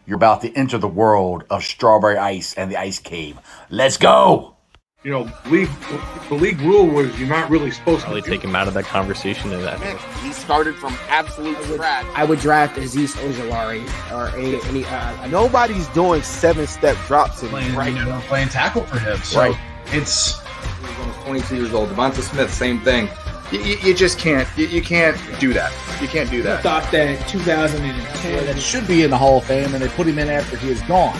You're about to enter the world of strawberry ice and the ice cave. Let's go! You know, the league rule was you're not really supposed Probably to take him out of that conversation. He started from absolute scratch. I would draft Aziz Ojulari or any. Nobody's doing 7-step drops in playing tackle for him. So Right. it's He's almost 22 years old. Devonta Smith, same thing. You just can't. You can't do that. You can't do I that. thought that 2010 that he should be in the Hall of Fame, and they put him in after he was gone.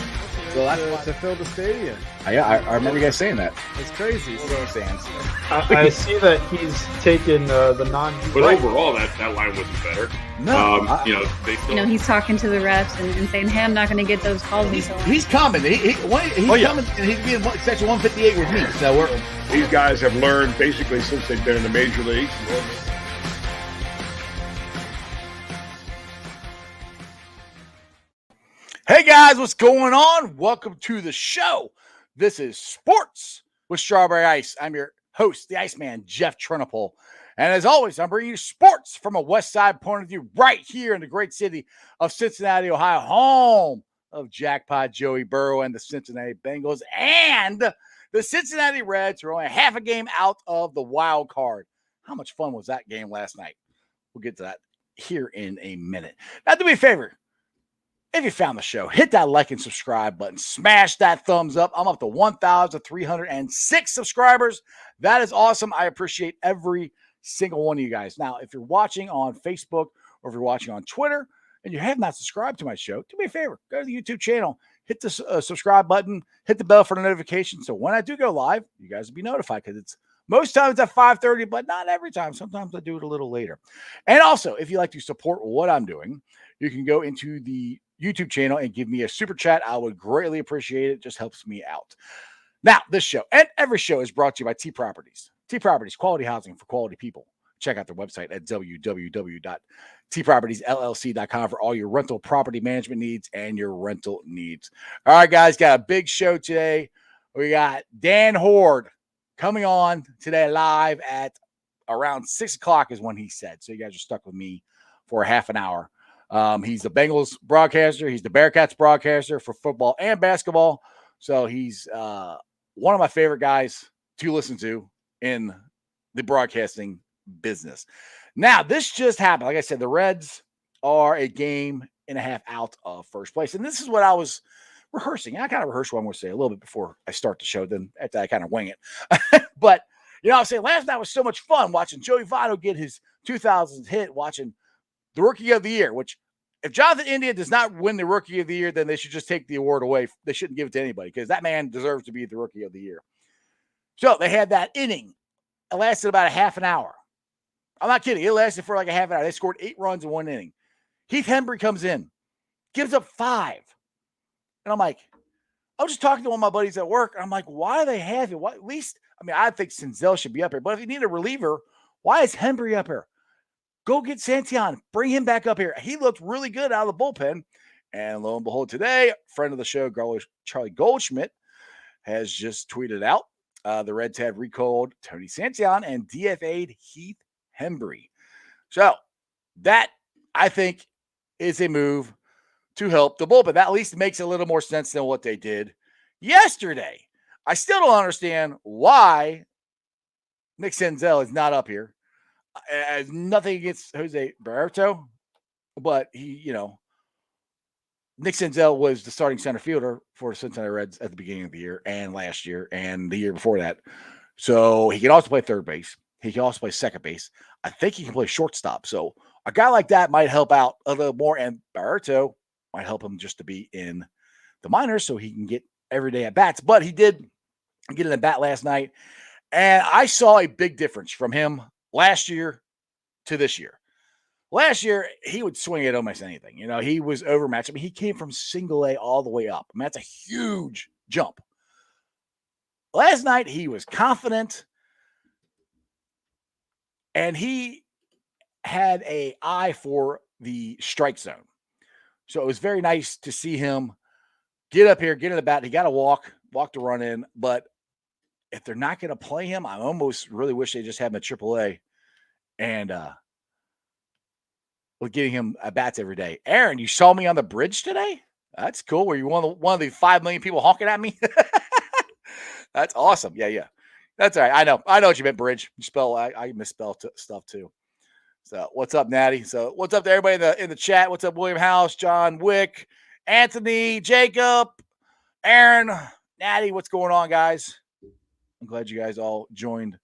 So that's why. To fill the stadium. I remember you guys saying that. It's crazy. Fans. I see that he's taken the non. But overall, that line wasn't better. No, They still. He's talking to the refs and saying, "Hey, I'm not going to get those calls." he's coming. He's coming, and he'd be in section 158 with me. So These guys have learned basically since they've been in the major leagues. Hey guys, what's going on? Welcome to the show. This is Sports with Strawberry Ice. I'm your host, the Iceman, Jeff Trinopole. And as always, I'm bringing you sports from a West Side point of view right here in the great city of Cincinnati, Ohio, home of Jackpot Joey Burrow and the Cincinnati Bengals. And the Cincinnati Reds are only half a game out of the wild card. How much fun was that game last night? We'll get to that here in a minute. Now, do me a favor. If you found the show, hit that like and subscribe button. Smash that thumbs up. I'm up to 1,306 subscribers. That is awesome. I appreciate every single one of you guys. Now, if you're watching on Facebook or if you're watching on Twitter and you have not subscribed to my show, do me a favor. Go to the YouTube channel. Hit the subscribe button. Hit the bell for the notification. So when I do go live, you guys will be notified because it's most times at 5:30, but not every time. Sometimes I do it a little later. And also, if you like to support what I'm doing, you can go into the YouTube channel and give me a super chat. I would greatly appreciate it. It just helps me out. Now, this show and every show is brought to you by T Properties. T Properties, quality housing for quality people. Check out their website at www.tpropertiesllc.com for all your rental property management needs and your rental needs. All right, guys, got a big show today. We got Dan Hoard coming on today live at around 6 o'clock is when he said. So you guys are stuck with me for a half an hour. He's the Bengals broadcaster. He's the Bearcats broadcaster for football and basketball. So he's one of my favorite guys to listen to in the broadcasting business. Now, this just happened. Like I said, the Reds are a game and a half out of first place. And this is what I was rehearsing. I kind of rehearsed what I'm going to say a little bit before I start the show. Then after I kind of wing it. But, I'm saying last night was so much fun watching Joey Votto get his 2000s hit, watching the Rookie of the Year, which if Jonathan India does not win the Rookie of the Year, then they should just take the award away. They shouldn't give it to anybody because that man deserves to be the Rookie of the Year. So they had that inning. It lasted about a half an hour. I'm not kidding. It lasted for like a half an hour. They scored 8 runs in one inning. Heath Hembry comes in, gives up 5. And I'm like, I was just talking to one of my buddies at work. And I'm like, why do they have it? Why, at least, I think Senzel should be up here. But if you need a reliever, why is Hembry up here? Go get Santillan. Bring him back up here. He looked really good out of the bullpen. And lo and behold, today, friend of the show, Charlie Goldschmidt, has just tweeted out the Reds have recalled Tony Santillan and DFA'd Heath Hembry. So that, I think, is a move to help the bullpen. That at least makes a little more sense than what they did yesterday. I still don't understand why Nick Senzel is not up here. Nothing against Jose Barreto, but he, Nick Senzel was the starting center fielder for the Cincinnati Reds at the beginning of the year and last year and the year before that. So he can also play third base. He can also play second base. I think he can play shortstop. So a guy like that might help out a little more, and Barreto might help him just to be in the minors so he can get everyday at bats. But he did get an at bat last night, and I saw a big difference from him last year to this year. Last year, he would swing at almost anything. He was overmatched. He came from single A all the way up. That's a huge jump. Last night, he was confident, and he had an eye for the strike zone. So it was very nice to see him get up here, get in the bat. He got to walk to run in. But if they're not going to play him, I almost really wish they just had him at AAA and with getting him at bats every day. Aaron, you saw me on the bridge today? That's cool. Were you one of the 5 million people honking at me? That's awesome. Yeah. That's all right. I know what you meant, Bridge. You spell I misspell stuff too. So what's up, Natty? So what's up to everybody in the chat? What's up, William House, John Wick, Anthony, Jacob, Aaron, Natty? What's going on, guys? I'm glad you guys all joined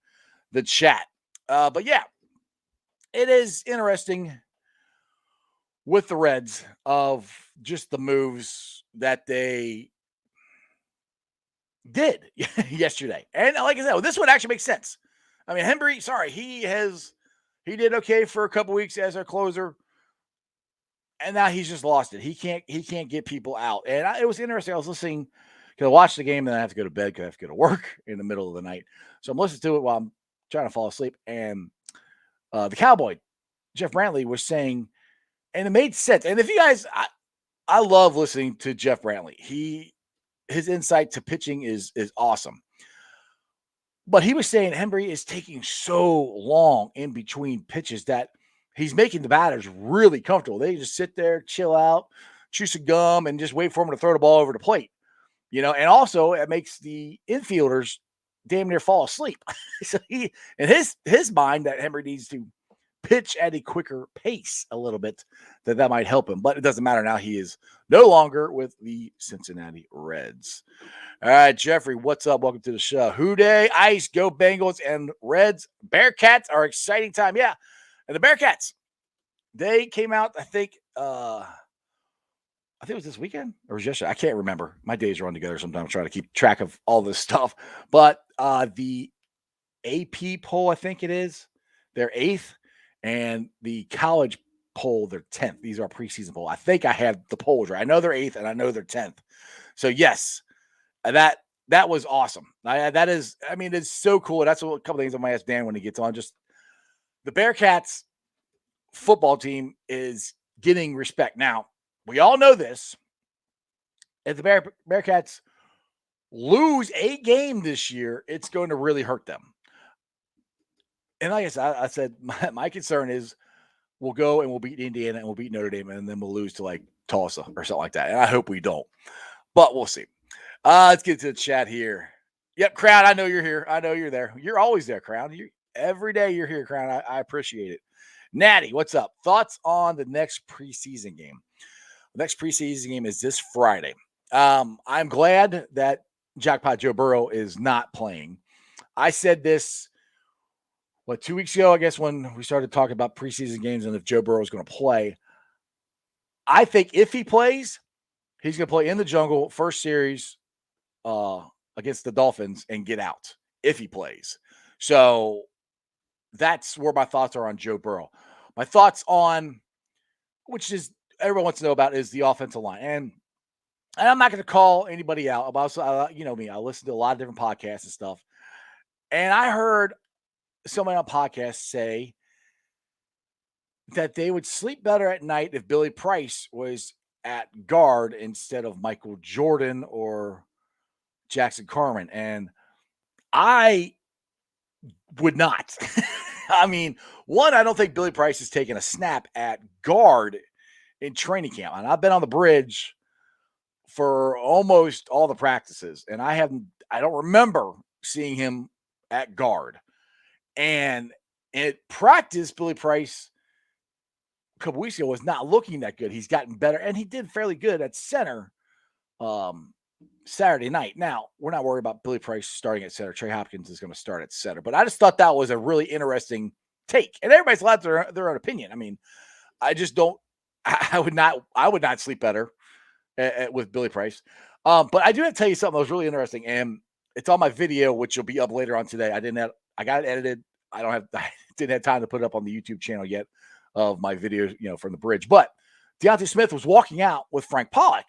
the chat. But yeah, it is interesting with the Reds of just the moves that they did yesterday. And like I said, this one actually makes sense. I mean, Hembree, he did okay for a couple weeks as our closer, and now he's just lost it. He can't get people out. And it was interesting. I was listening because I watched the game, and then I have to go to bed because I have to go to work in the middle of the night. So I'm listening to it while I'm trying to fall asleep. And the Cowboy, Jeff Brantley, was saying, and it made sense. And if you guys, I love listening to Jeff Brantley. His insight to pitching is awesome. But he was saying Hembree is taking so long in between pitches that he's making the batters really comfortable. They just sit there, chill out, chew some gum, and just wait for him to throw the ball over the plate. And also it makes the infielders damn near fall asleep. So in his mind that Hembree needs to pitch at a quicker pace a little bit, that might help him. But it doesn't matter now. He is no longer with the Cincinnati Reds. All right, Jeffrey, what's up? Welcome to the show. Houday, Ice, go Bengals and Reds. Bearcats are exciting time. Yeah. And the Bearcats, they came out, I think it was this weekend or was yesterday. I can't remember. My days run together sometimes. I'm trying to keep track of all this stuff. But the AP poll, I think it is, they're 8th. And the college poll, they're 10th. These are preseason poll. I think I had the polls right. I know they're 8th and I know they're 10th. So yes, that was awesome. It's so cool. That's a couple things I might ask Dan when he gets on. Just the Bearcats football team is getting respect. Now, we all know this. If the Bearcats lose a game this year, it's going to really hurt them. And like I said, my concern is we'll go and we'll beat Indiana and we'll beat Notre Dame and then we'll lose to like Tulsa or something like that. And I hope we don't, but we'll see. Let's get to the chat here. Yep, Crown, I know you're here. I know you're there. You're always there, Crown. Every day you're here, Crown. I appreciate it. Natty, what's up? Thoughts on the next preseason game? The next preseason game is this Friday. I'm glad that Jackpot Joe Burrow is not playing. I said this 2 weeks ago, I guess, when we started talking about preseason games and if Joe Burrow is going to play. I think if he plays, he's going to play in the jungle first series against the Dolphins and get out if he plays. So that's where my thoughts are on Joe Burrow. My thoughts on, which is everyone wants to know about, is the offensive line. And I'm not going to call anybody out. But also, you know me, I listen to a lot of different podcasts and stuff. And I heard somebody on podcast say that they would sleep better at night if Billy Price was at guard instead of Michael Jordan or Jackson Carman. And I would not. I mean, one, I don't think Billy Price has taken a snap at guard in training camp. And I've been on the bridge for almost all the practices. And I don't remember seeing him at guard. And at practice, Billy Price a couple weeks ago was not looking that good. He's gotten better, and he did fairly good at center Saturday night. Now, we're not worried about Billy Price starting at center. Trey Hopkins is going to start at center. But I just thought that was a really interesting take. And everybody's allowed their own opinion. I mean, I just don't – I would not sleep better with Billy Price. But I do have to tell you something that was really interesting, and it's on my video, which will be up later on today. I got it edited. I didn't have time to put it up on the YouTube channel yet of my videos, from the bridge. But Deontay Smith was walking out with Frank Pollock.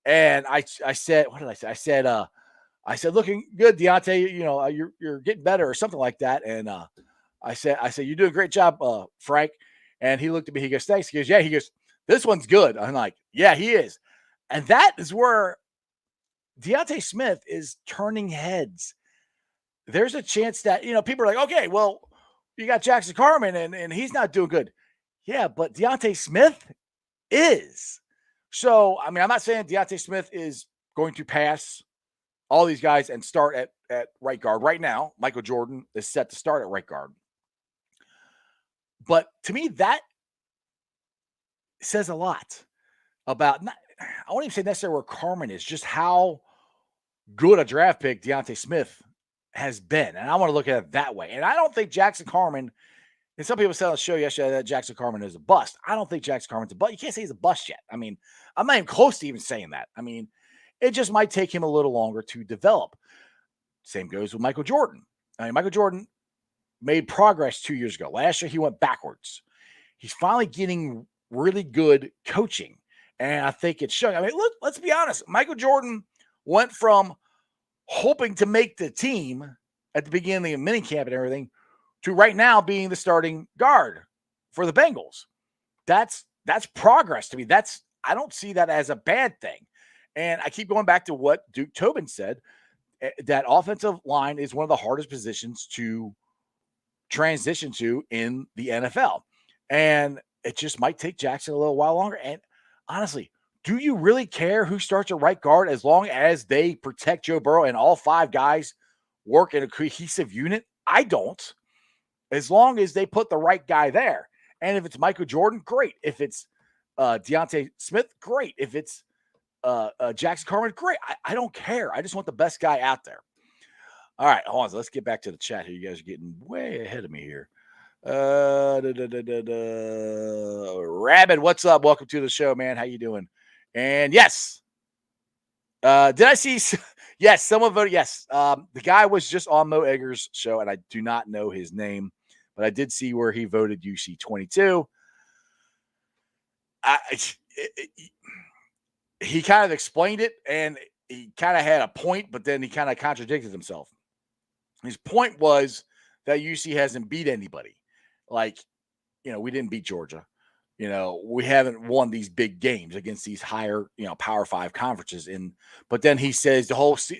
And I said, what did I say? I said, looking good, Deontay, you're getting better or something like that. And I said, you're doing a great job, Frank. And he looked at me, he goes, thanks. He goes, yeah, this one's good. I'm like, yeah, he is. And that is where Deontay Smith is turning heads. There's a chance that, people are like, okay, well, you got Jackson Carman and he's not doing good. Yeah, but Deontay Smith is. So, I mean, I'm not saying Deontay Smith is going to pass all these guys and start at right guard. Right now, Michael Jordan is set to start at right guard. But to me, that says a lot about, I won't even say necessarily where Carmen is, just how good a draft pick Deontay Smith has been. And I want to look at it that way. And I don't think Jackson Carman, and some people said on the show yesterday that Jackson Carman is a bust. I don't think Jackson Carman's a bust. You can't say he's a bust yet. I mean, I'm not even close to even saying that. I mean, it just might take him a little longer to develop. Same goes with Michael Jordan. I mean, Michael Jordan made progress 2 years ago. Last year, he went backwards. He's finally getting really good coaching. And I think it's showing. I mean, look, let's be honest. Michael Jordan went from hoping to make the team at the beginning of minicamp and everything to right now being the starting guard for the Bengals. That's progress to me. I don't see that as a bad thing. And I keep going back to what Duke Tobin said, that offensive line is one of the hardest positions to transition to in the NFL. And it just might take Jackson a little while longer. And honestly, do you really care who starts at right guard as long as they protect Joe Burrow and all five guys work in a cohesive unit? I don't. As long as they put the right guy there. And if it's Michael Jordan, great. If it's Deontay Smith, great. If it's Jackson Carman, great. I don't care. I just want the best guy out there. All right, hold on. So let's get back to the chat here. You guys are getting way ahead of me here. Rabbit, what's up? Welcome to the show, man. How you doing? And yes, did I see? Yes, someone voted yes. The guy was just on Mo Egger's show, and I do not know his name, but I did see where he voted UC 22. He kind of explained it, and he kind of had a point, but then he kind of contradicted himself. His point was that UC hasn't beat anybody. Like, we didn't beat Georgia. We haven't won these big games against these higher, Power 5 conferences. But then he says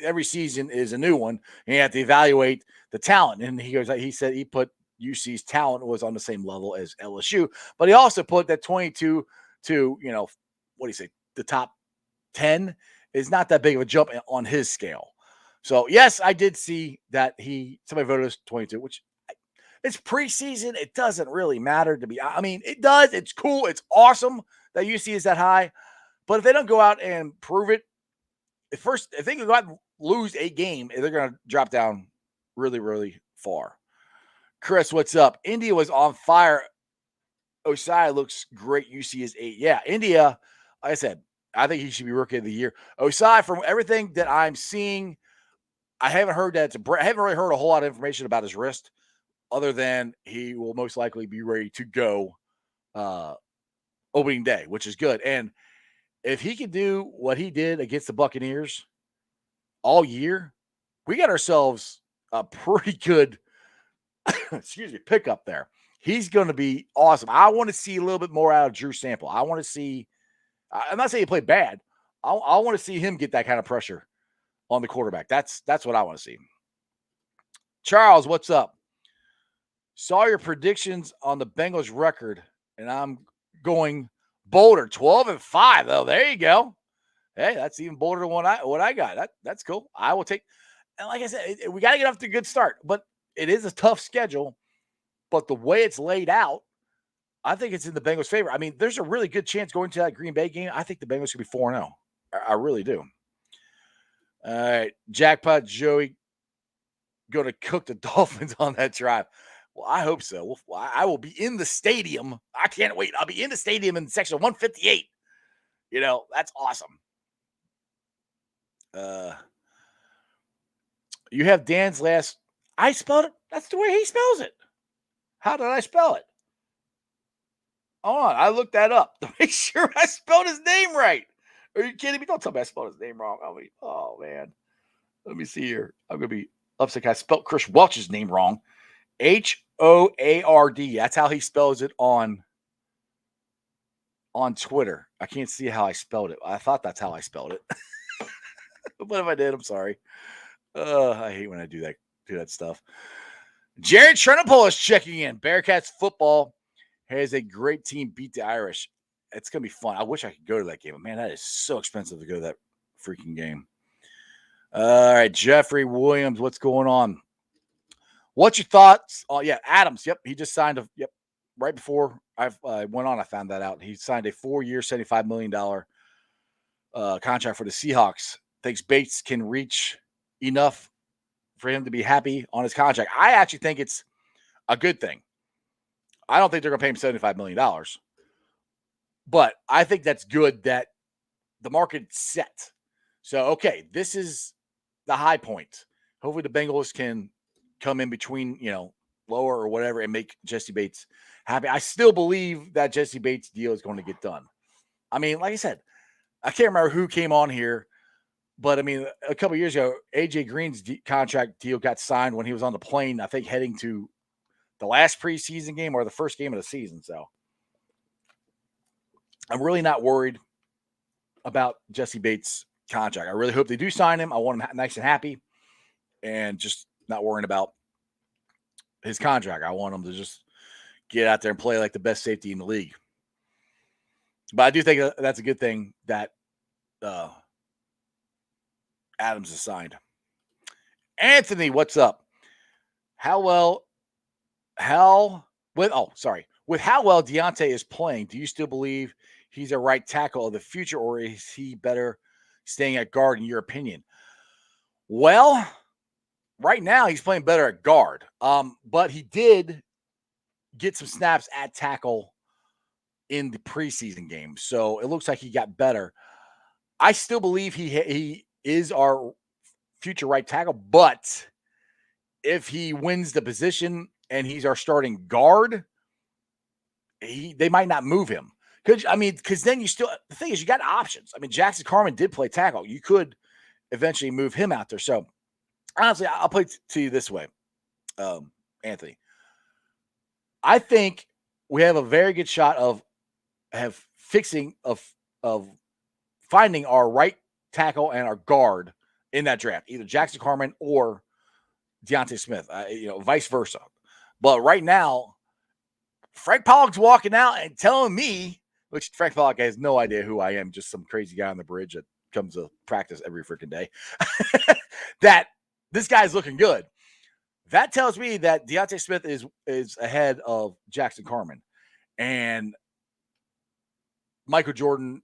every season is a new one, and you have to evaluate the talent. And he said he put UC's talent was on the same level as LSU, but he also put that 22 to, what do you say, the top 10 is not that big of a jump on his scale. So yes, I did see that somebody voted as 22, which it's preseason. It doesn't really matter to me. I mean, it does. It's cool. It's awesome that UC is that high. But if they don't go out and prove it, if they can go out and lose a game, they're going to drop down really, really far. Chris, what's up? India was on fire. Osai looks great. UC is 8. Yeah, India, like I said, I think he should be Rookie of the Year. Osai, from everything that I'm seeing, I haven't heard that I haven't really heard a whole lot of information about his wrist, other than he will most likely be ready to go opening day, which is good. And if he can do what he did against the Buccaneers all year, we got ourselves a pretty good pickup there. He's going to be awesome. I want to see a little bit more out of Drew Sample. I want to see, I'm not saying he played bad. I want to see him get that kind of pressure on the quarterback. That's what I want to see. Charles, what's up? Saw your predictions on the Bengals record, and I'm going bolder, 12-5. Oh, there you go. Hey, that's even bolder than what I got. That's cool. I will take. And like I said, we got to get off to a good start, but it is a tough schedule. But the way it's laid out, I think it's in the Bengals' favor. I mean, there's a really good chance going to that Green Bay game. I think the Bengals could be 4-0. I really do. All right, jackpot Joey going to cook the Dolphins on that drive. Well, I hope so. I will be in the stadium. I can't wait. I'll be in the stadium in section 158. That's awesome. You have Dan's last. I spelled it. That's the way he spells it. How did I spell it? Hold on. I looked that up to make sure I spelled his name right. Are you kidding me? Don't tell me I spelled his name wrong. Oh, man. Let me see here. I'm going to be upset. I spelled Chris Welch's name wrong. Hoard. That's how he spells it on Twitter. I can't see how I spelled it. I thought that's how I spelled it. But if I did, I'm sorry. I hate when I do that stuff. Jared Trenopole is checking in. Bearcats football has a great team beat the Irish. it's going to be fun. I wish I could go to that game, but man, that is so expensive to go to that freaking game. All right, Jeffrey Williams, what's going on? What's your thoughts? Oh, yeah, Adams. Yep, he just signed right before I went on, I found that out. He signed a 4-year, $75 million contract for the Seahawks. Thinks Bates can reach enough for him to be happy on his contract. I actually think it's a good thing. I don't think they're going to pay him $75 million. But I think that's good that the market's set. So, okay, this is the high point. Hopefully the Bengals can come in between, lower or whatever and make Jesse Bates happy. I still believe that Jesse Bates deal is going to get done. I mean, like I said, I can't remember who came on here, but I mean, a couple of years ago, AJ Green's contract deal got signed when he was on the plane, I think heading to the last preseason game or the first game of the season. So I'm really not worried about Jesse Bates' contract. I really hope they do sign him. I want him nice and happy and just not worrying about his contract. I want him to just get out there and play like the best safety in the league. But I do think that's a good thing that Adams is signed. Anthony, what's up? With how well Deontay is playing, do you still believe he's a right tackle of the future, or is he better staying at guard in your opinion? Well, right now he's playing better at guard. But he did get some snaps at tackle in the preseason game. So it looks like he got better. I still believe he is our future right tackle, but if he wins the position and he's our starting guard, they might not move him. Because then the thing is, you got options. I mean, Jackson Carman did play tackle. You could eventually move him out there. So honestly, I'll put it to you this way, Anthony. I think we have a very good shot of finding our right tackle and our guard in that draft, either Jackson Carman or Deontay Smith, vice versa. But right now, Frank Pollock's walking out and telling me, which Frank Pollock has no idea who I am, just some crazy guy on the bridge that comes to practice every freaking day, that this guy's looking good. That tells me that Deontay Smith is ahead of Jackson Carman. And Michael Jordan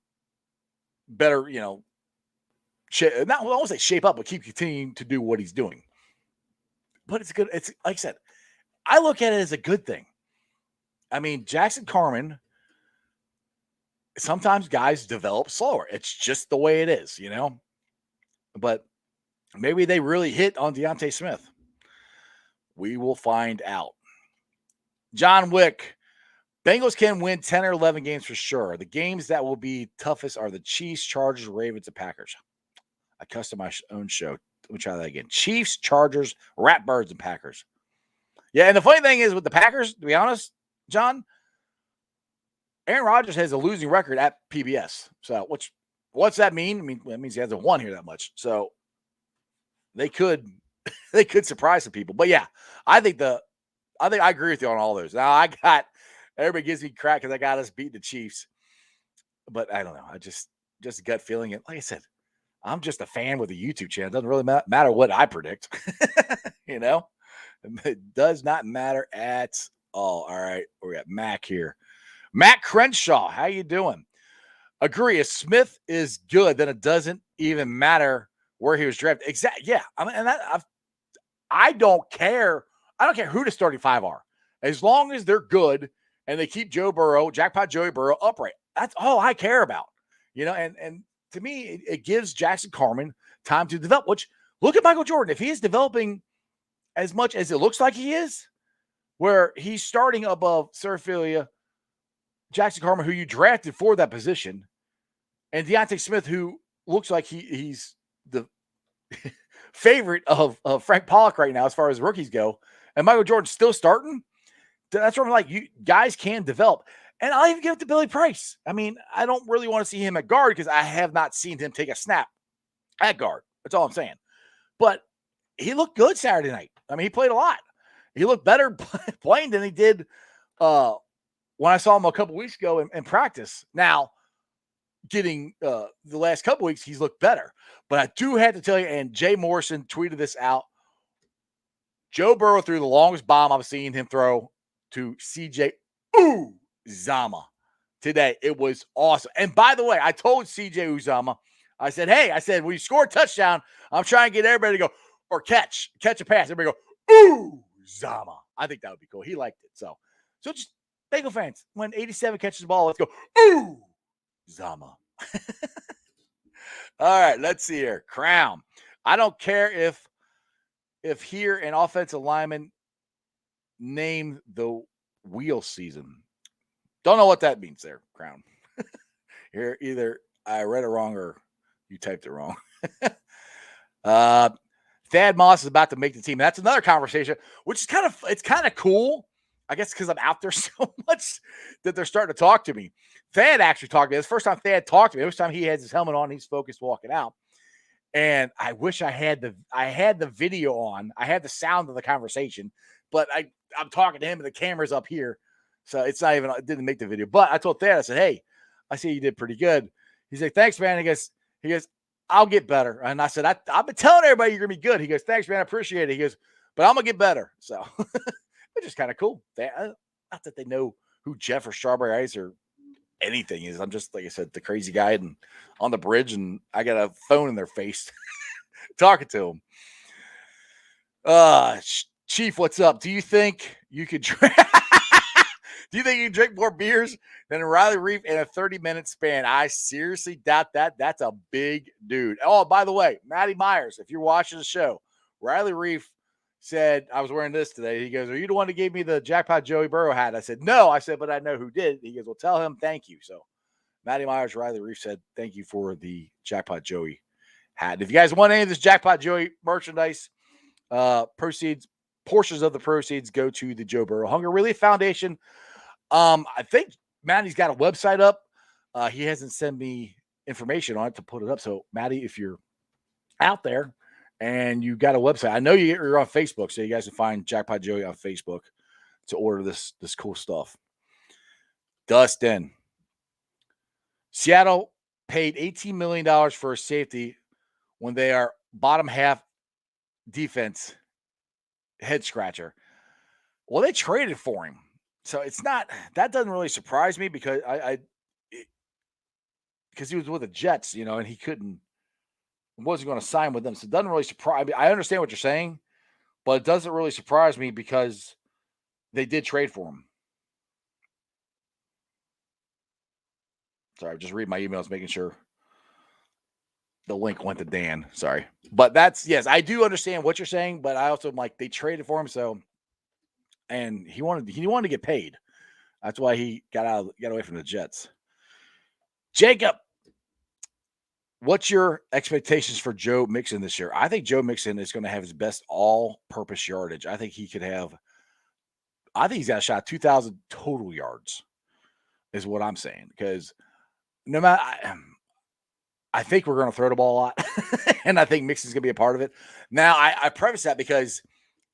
better, I won't say shape up, but keep continuing to do what he's doing. But it's good. It's like I said, I look at it as a good thing. I mean, Jackson Carman, sometimes guys develop slower. It's just the way it is, But maybe they really hit on Deontay Smith. We will find out. John Wick, Bengals can win 10 or 11 games for sure. The games that will be toughest are the Chiefs, Chargers, Ravens, and Packers. I custom my own show. Let me try that again. Chiefs, Chargers, Ratbirds, and Packers. Yeah, and the funny thing is with the Packers, to be honest, John, Aaron Rodgers has a losing record at PBS. So what's that mean? I mean, that means he hasn't won here that much. So they could surprise some people. But yeah, I think I agree with you on all those. Now everybody gives me crap because I got us beating the Chiefs. But I don't know. I just a gut feeling. And like I said, I'm just a fan with a YouTube channel. It doesn't really matter what I predict. It does not matter at all. All right. We got Mac here. Matt Crenshaw, how you doing? Agree. If Smith is good, then it doesn't even matter where he was drafted. Exactly. Yeah. I don't care. I don't care who the starting five are. As long as they're good and they keep Jackpot Joey Burrow upright. That's all I care about. And to me, it gives Jackson Carman time to develop, which look at Michael Jordan. If he is developing as much as it looks like he is, where he's starting above Seraphilia, Jackson Carman, who you drafted for that position, and Deontay Smith, who looks like he's the favorite of Frank Pollock right now as far as rookies go, and Michael Jordan's still starting, that's where I'm like, you guys can develop. And I'll even give it to Billy Price. I mean, I don't really want to see him at guard because I have not seen him take a snap at guard. That's all I'm saying. But he looked good Saturday night. I mean, he played a lot. He looked better playing than he did when I saw him a couple weeks ago in practice. Now, getting the last couple weeks, he's looked better. But I do have to tell you, and Jay Morrison tweeted this out, Joe Burrow threw the longest bomb I've seen him throw to CJ Uzama today. It was awesome. And by the way, I told CJ Uzama, I said, hey, when you score a touchdown, I'm trying to get everybody to go, or catch a pass. Everybody go, Uzama. I think that would be cool. He liked it. So just Bengal fans, when 87 catches the ball, let's go, Uzama. All right, let's see here. Crown. I don't care if here an offensive lineman named the wheel season. Don't know what that means there, Crown. Here, either I read it wrong or you typed it wrong. Thad Moss is about to make the team. That's another conversation, which is kind of cool. I guess because I'm out there so much that they're starting to talk to me. Thad actually talked to me. It's the first time Thad talked to me. Every time he has his helmet on, he's focused walking out. And I wish I had the video on. I had the sound of the conversation, but I'm talking to him and the camera's up here. So it's not even, it didn't make the video. But I told Thad, I said, hey, I see you did pretty good. He's like, thanks, man. He goes, I'll get better. And I said, I've been telling everybody you're going to be good. He goes, thanks, man. I appreciate it. He goes, but I'm going to get better. So, which is kind of cool. Not that they know who Jeff or Strawberry Ice or anything is. I'm just, like I said, the crazy guy and on the bridge, and I got a phone in their face talking to him. Chief, what's up? Do you think you could drink? Do you think you can drink more beers than Riley Reef in a 30-minute span? I seriously doubt that. That's a big dude. Oh, by the way, Matty Myers, if you're watching the show, Riley Reef said, I was wearing this today. He goes, are you the one that gave me the Jackpot Joey Burrow hat? I said, no. I said, but I know who did. He goes, well, tell him thank you. So Matty Myers, Riley Reef said, thank you for the Jackpot Joey hat. If you guys want any of this Jackpot Joey merchandise, portions of the proceeds go to the Joe Burrow Hunger Relief Foundation. I think Matty's got a website up. He hasn't sent me information on it to put it up. So Matty, if you're out there and you got a website, I know you're on Facebook, so you guys can find Jackpot Joey on Facebook to order this cool stuff. Dustin. Seattle paid $18 million for a safety when they are bottom half defense head scratcher. Well, they traded for him. So that doesn't really surprise me because because he was with the Jets, and he wasn't going to sign with them. So it doesn't really surprise me. I understand what you're saying, but it doesn't really surprise me because they did trade for him. Sorry, just read my emails, making sure the link went to Dan. Sorry. But yes, I do understand what you're saying, but I also am like, they traded for him. So, and he wanted to get paid. That's why he got away from the Jets. Jacob, what's your expectations for Joe Mixon this year? I think Joe Mixon is going to have his best all-purpose yardage. I think he's got a shot at 2,000 total yards is what I'm saying. Because no matter, I think we're going to throw the ball a lot. And I think Mixon's going to be a part of it. Now, I preface that because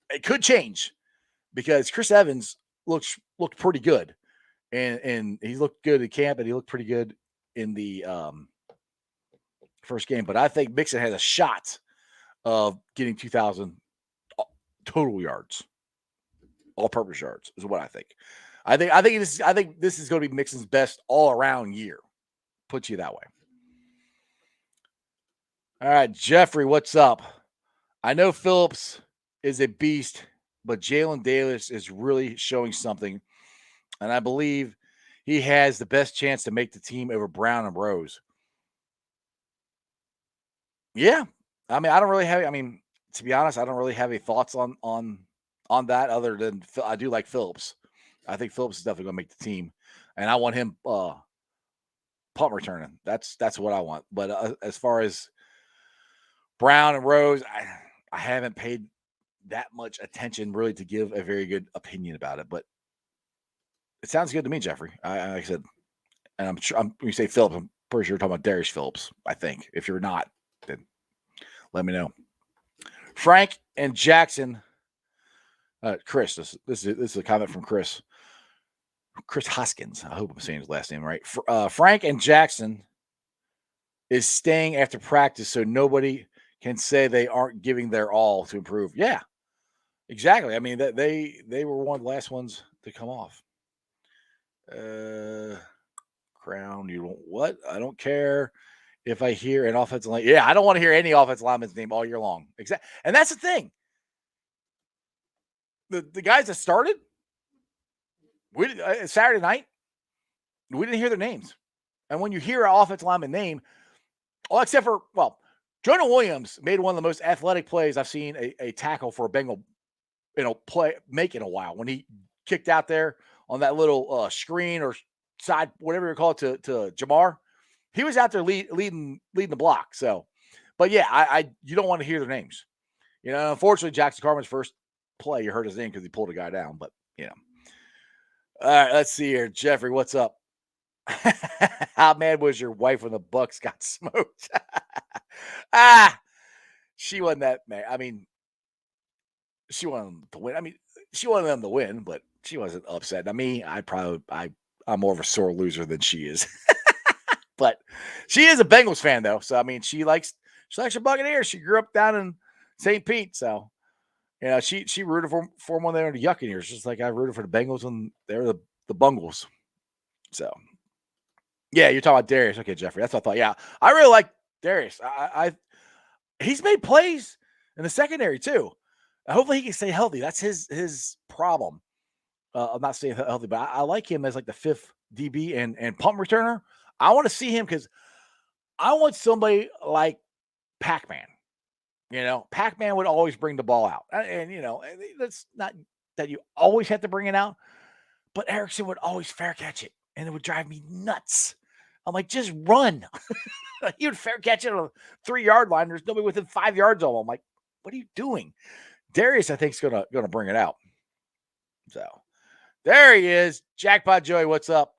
it could change. Because Chris Evans looked pretty good. And he looked good at camp, and he looked pretty good in the first game. But I think Mixon has a shot of getting 2,000 total yards, all-purpose yards is what I think. I think this is going to be Mixon's best all-around year. Puts you that way. All right, Jeffrey, what's up? I know Phillips is a beast, but Jalen Davis is really showing something. And I believe he has the best chance to make the team over Brown and Rose. Yeah. To be honest, I don't really have any thoughts on that other than I do like Phillips. I think Phillips is definitely going to make the team. And I want him punt returning. That's what I want. But as far as Brown and Rose, I haven't paid that much attention really to give a very good opinion about it. But it sounds good to me, Jeffrey. Like I said, and I'm sure when you say Phillips, I'm pretty sure you're talking about Darius Phillips. I think if you're not, then let me know. Frank and Jackson. Chris, this is a comment from Chris. Chris Hoskins. I hope I'm saying his last name right. Frank and Jackson is staying after practice so nobody can say they aren't giving their all to improve. Yeah, exactly. I mean, that they were one of the last ones to come off. Crown, you don't what? I don't care if I hear an offensive line. Yeah, I don't want to hear any offensive lineman's name all year long. Exactly. And that's the thing. The guys that started, Saturday night, we didn't hear their names. And when you hear an offensive lineman name, well, except for, Jonah Williams made one of the most athletic plays I've seen a tackle for a Bengal, make in a while. When he kicked out there on that little screen or side, whatever you call it, to Jamar, he was out there leading the block. So, but yeah, you don't want to hear their names. Unfortunately, Jackson Carman's first play, you heard his name because he pulled a guy down. But all right, let's see here, Jeffrey, what's up? How mad was your wife when the Bucks got smoked? She wasn't that mad. I mean, she wanted them to win. I mean, she wanted them to win, but she wasn't upset. Now, me, I'm more of a sore loser than she is. But she is a Bengals fan, though. So I mean, she likes her Buccaneers. She grew up down in St. Pete, so she rooted for them when they were the Yuccaneers, just like I rooted for the Bengals when they were the Bungles. So. Yeah, you're talking about Darius. Okay, Jeffrey. That's what I thought. Yeah, I really like Darius. He's made plays in the secondary too. Hopefully he can stay healthy. That's his problem. I'm not staying healthy, but I like him as like the fifth DB and punt returner. I want to see him because I want somebody like Pac-Man. Pac-Man would always bring the ball out. And that's not that you always have to bring it out, but Erickson would always fair catch it, and it would drive me nuts. I'm like, just run. He would fair catch it on a 3-yard line. There's nobody within 5 yards of him. I'm like, what are you doing? Darius, I think, is gonna bring it out. So there he is. Jackpot Joey, what's up?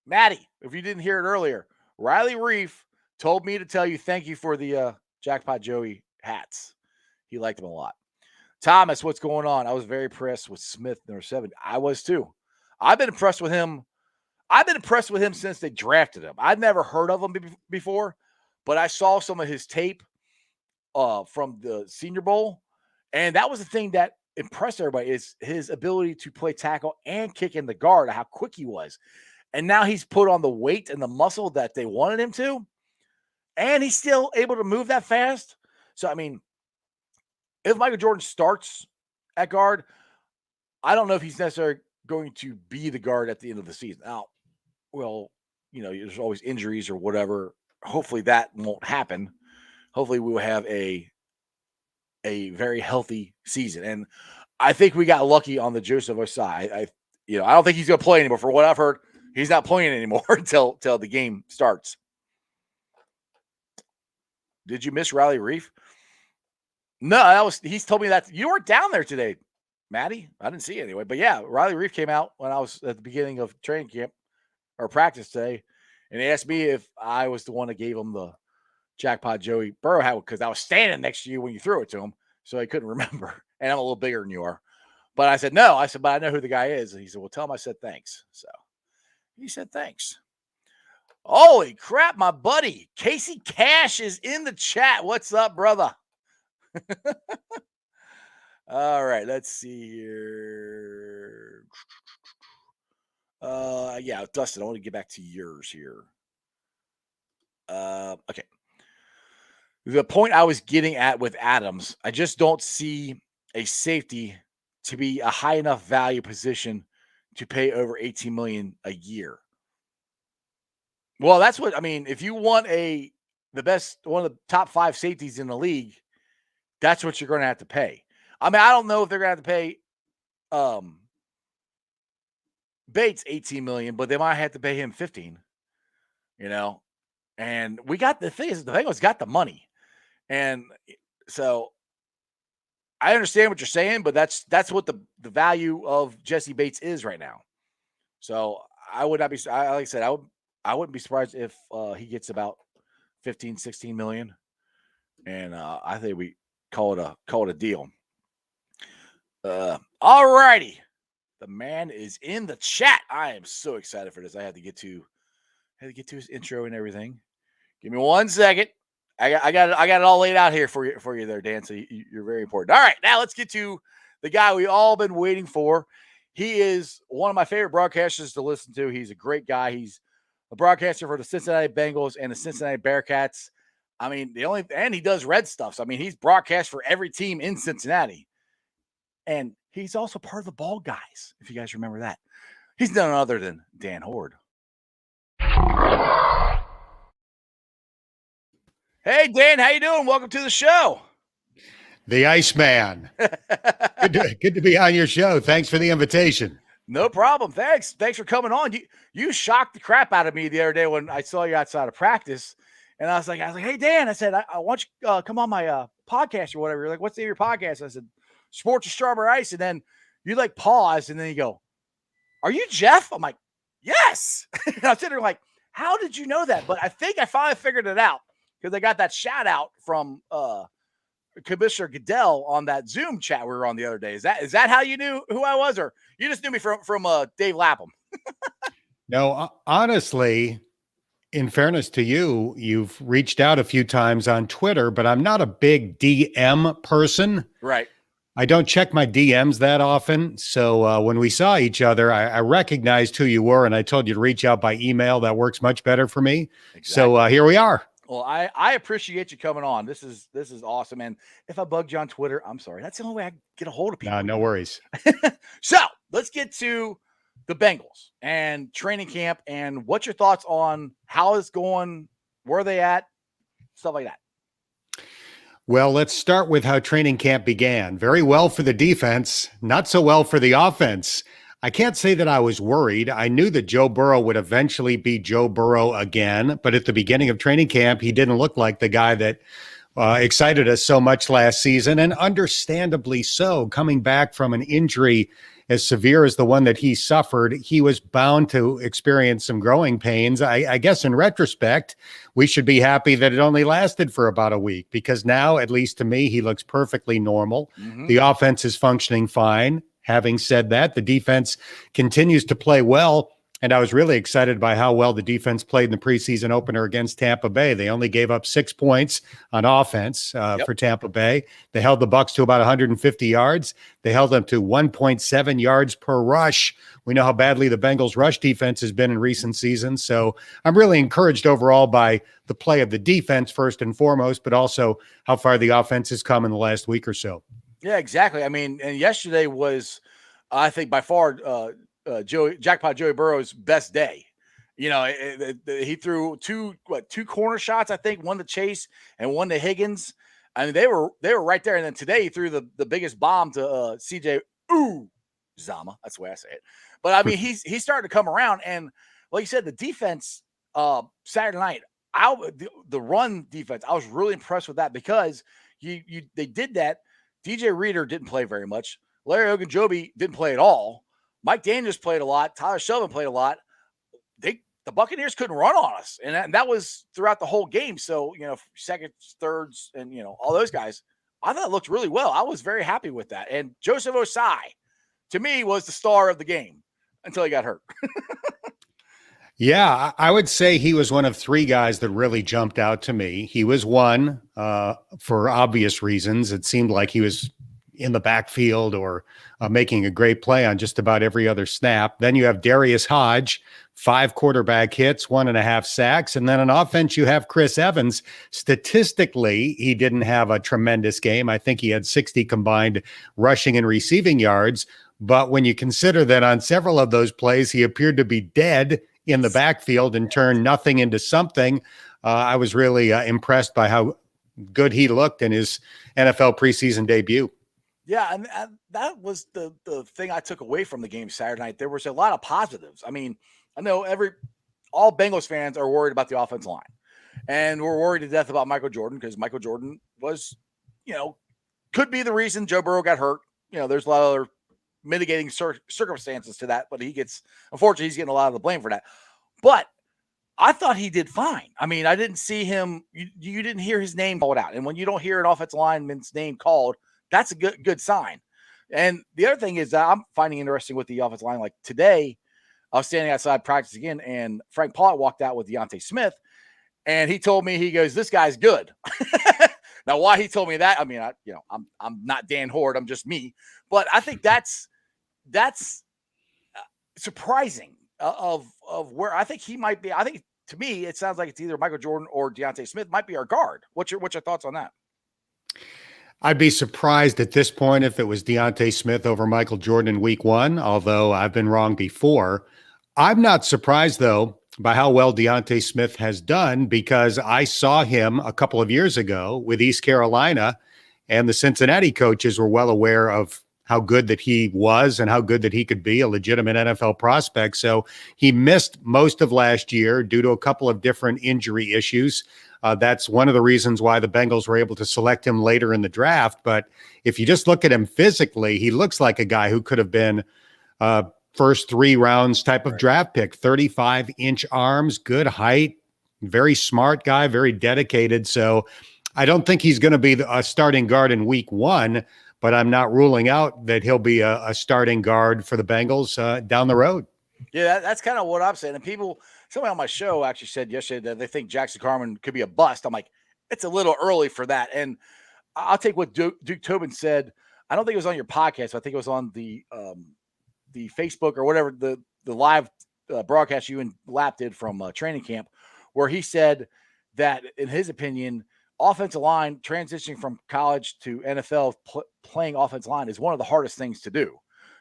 Maddie, if you didn't hear it earlier, Riley Reef told me to tell you thank you for the Jackpot Joey hats. He liked them a lot. Thomas, what's going on? I was very impressed with Smith, number 7. I was too. I've been impressed with him since they drafted him. I'd never heard of him before, but I saw some of his tape from the Senior Bowl, and that was the thing that impressed everybody is his ability to play tackle and kick in the guard, how quick he was. And now he's put on the weight and the muscle that they wanted him to, and he's still able to move that fast. So, I mean, if Michael Jordan starts at guard, I don't know if he's necessarily going to be the guard at the end of the season. Now, there's always injuries or whatever. Hopefully that won't happen. Hopefully we will have a very healthy season. And I think we got lucky on the Joseph Osai. I don't think he's going to play anymore. For what I've heard, he's not playing anymore until the game starts. Did you miss Riley Reef? No, he's told me that you weren't down there today, Maddie. I didn't see it anyway. But yeah, Riley Reef came out when I was at the beginning of training camp or practice today, and he asked me if I was the one that gave him the Jackpot Joey Burrow hat because I was standing next to you when you threw it to him, so he couldn't remember. And I'm a little bigger than you are. But I said, no. I said, but I know who the guy is. And he said, well, tell him I said thanks. So he said thanks. Holy crap, my buddy. Casey Cash is in the chat. What's up, brother? All right, let's see here. Yeah, Dustin, I want to get back to yours here. Okay. The point I was getting at with Adams, I just don't see a safety to be a high enough value position to pay over $18 million a year. Well, that's what I mean. If you want one of the top 5 safeties in the league, that's what you're going to have to pay. I mean, I don't know if they're going to have to pay Bates $18 million, but they might have to pay him $15. And we got the thing is the Bengals got the money, and so I understand what you're saying, but that's what the value of Jesse Bates is right now. So I would not be, like I said, I wouldn't be surprised if he gets about 15, 16 million, and I think we call it a deal. All righty. The man is in the chat. I am so excited for this. I had to get to his intro and everything. Give me 1 second. I got it all laid out here for you there, Dan. So you're very important. All right, now let's get to the guy we all been waiting for. He is one of my favorite broadcasters to listen to. He's a great guy. He's a broadcaster for the Cincinnati Bengals and the Cincinnati Bearcats. I mean, and he does red stuff. So, I mean, he's broadcast for every team in Cincinnati. And he's also part of the Ball Guys, if you guys remember that. He's none other than Dan Hoard. Hey, Dan, how you doing? Welcome to the show. The Iceman. Good to be on your show. Thanks for the invitation. No problem. Thanks for coming on. You shocked the crap out of me the other day when I saw you outside of practice. And I was like, hey, Dan, I said, I want you to come on my podcast or whatever. You're like, what's the name of your podcast? I said, Sports with Strawberry Ice. And then you like pause and then you go, are you Jeff? I'm like, yes. And I was sitting there like, how did you know that? But I think I finally figured it out because I got that shout out from Commissioner Goodell on that Zoom chat we were on the other day. Is that how you knew who I was, or you just knew me from Dave Lapham? No, honestly, in fairness to you, you've reached out a few times on Twitter, but I'm not a big DM person. Right. I don't check my DMs that often. So when we saw each other, I recognized who you were, and I told you to reach out by email. That works much better for me. Exactly. So here we are. Well, I appreciate you coming on. This is awesome. And if I bugged you on Twitter, I'm sorry. That's the only way I get a hold of people. No worries. So let's get to the Bengals and training camp and what's your thoughts on how it's going, where are they at, stuff like that. Well, let's start with how training camp began. Very well for the defense, not so well for the offense. I can't say that I was worried. I knew that Joe Burrow would eventually be Joe Burrow again, but at the beginning of training camp, he didn't look like the guy that excited us so much last season, and understandably so. Coming back from an injury as severe as the one that he suffered, he was bound to experience some growing pains. I guess in retrospect, we should be happy that it only lasted for about a week, because now, at least to me, he looks perfectly normal. Mm-hmm. The offense is functioning fine. Having said that, the defense continues to play well, and I was really excited by how well the defense played in the preseason opener against Tampa Bay. They only gave up 6 points on offense for Tampa Bay. They held the Bucs to about 150 yards. They held them to 1.7 yards per rush. We know how badly the Bengals' rush defense has been in recent seasons, so I'm really encouraged overall by the play of the defense first and foremost, but also how far the offense has come in the last week or so. Yeah, exactly. I mean, and yesterday was, I think, by far Jackpot Joey Burrow's best day. You know, he threw two corner shots, I think, one to Chase and one to Higgins. I mean, they were right there. And then today he threw the biggest bomb to CJ Uzomah. That's the way I say it. But I mean, he's starting to come around. And like you said, the defense Saturday night, the run defense, I was really impressed with that, because they did that. DJ Reader didn't play very much. Larry Ogunjobi didn't play at all. Mike Daniels played a lot. Tyler Shelvin played a lot. The Buccaneers couldn't run on us, and that was throughout the whole game. So, you know, seconds, thirds, and, you know, all those guys, I thought it looked really well. I was very happy with that. And Joseph Osai, to me, was the star of the game until he got hurt. Yeah, I would say he was one of 3 guys that really jumped out to me. He was one for obvious reasons. It seemed like he was in the backfield or making a great play on just about every other snap. Then you have Darius Hodge, 5 quarterback hits, 1.5 sacks. And then on offense, you have Chris Evans. Statistically, he didn't have a tremendous game. I think he had 60 combined rushing and receiving yards. But when you consider that on several of those plays, he appeared to be dead in the backfield and turned nothing into something, I was really impressed by how good he looked in his NFL preseason debut. Yeah, and that was the thing I took away from the game Saturday night. There was a lot of positives. I mean, I know all Bengals fans are worried about the offensive line, and we're worried to death about Michael Jordan, because Michael Jordan was, you know, could be the reason Joe Burrow got hurt. You know, there's a lot of other mitigating circumstances to that, but unfortunately, he's getting a lot of the blame for that. But I thought he did fine. I mean, I didn't see him. You didn't hear his name called out, and when you don't hear an offensive lineman's name called, that's a good sign. And the other thing is that I'm finding interesting with the offensive line. Like today, I was standing outside practice again, and Frank Pollock walked out with Deontay Smith, and he told me, he goes, "This guy's good." Now, why he told me that? I mean, I'm not Dan Hoard. I'm just me. But I think that's surprising of where I think he might be. I think, to me, it sounds like it's either Michael Jordan or Deontay Smith might be our guard. What's your thoughts on that? I'd be surprised at this point if it was Deontay Smith over Michael Jordan in week 1, although I've been wrong before. I'm not surprised, though, by how well Deontay Smith has done, because I saw him a couple of years ago with East Carolina, and the Cincinnati coaches were well aware of how good that he was and how good that he could be a legitimate NFL prospect. So he missed most of last year due to a couple of different injury issues. That's one of the reasons why the Bengals were able to select him later in the draft. But if you just look at him physically, he looks like a guy who could have been first 3 rounds type of draft pick, 35-inch arms, good height, very smart guy, very dedicated. So I don't think he's going to be a starting guard in week 1, but I'm not ruling out that he'll be a starting guard for the Bengals down the road. Yeah, that's kind of what I'm saying. And somebody on my show actually said yesterday that they think Jackson Carman could be a bust. I'm like, it's a little early for that. And I'll take what Duke Tobin said. I don't think it was on your podcast. I think it was on the Facebook or whatever, the live broadcast you and Lap did from training camp, where he said that, in his opinion, offensive line transitioning from college to NFL playing offensive line is one of the hardest things to do.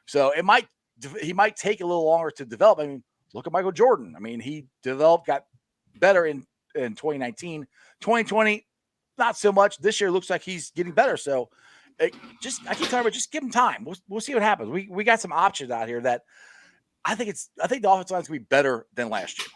So he might take a little longer to develop. I mean, look at Michael Jordan. I mean, he got better in 2019, 2020, not so much. This year looks like he's getting better. So I keep talking about, just give him time. We'll see what happens. We got some options out here that I think the offensive line is going to be better than last year.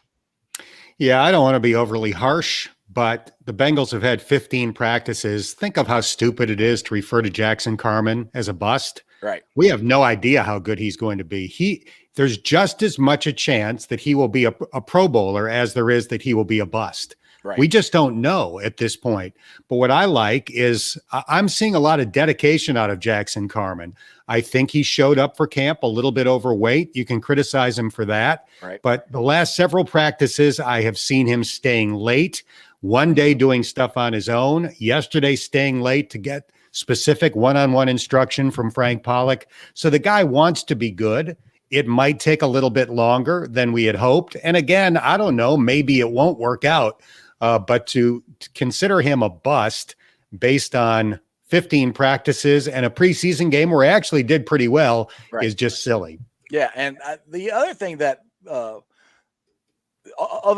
Yeah, I don't want to be overly harsh, but the Bengals have had 15 practices. Think of how stupid it is to refer to Jackson Carman as a bust. Right. We have no idea how good he's going to be. There's just as much a chance that he will be a Pro Bowler as there is that he will be a bust. Right. We just don't know at this point. But what I like is I'm seeing a lot of dedication out of Jackson Carman. I think he showed up for camp a little bit overweight. You can criticize him for that. Right. But the last several practices, I have seen him staying late, one day doing stuff on his own, yesterday staying late to get specific one-on-one instruction from Frank Pollock. So the guy wants to be good. It might take a little bit longer than we had hoped. And again, I don't know, maybe it won't work out. But to consider him a bust based on 15 practices and a preseason game where he actually did pretty well is just silly. Yeah, and the other thing that other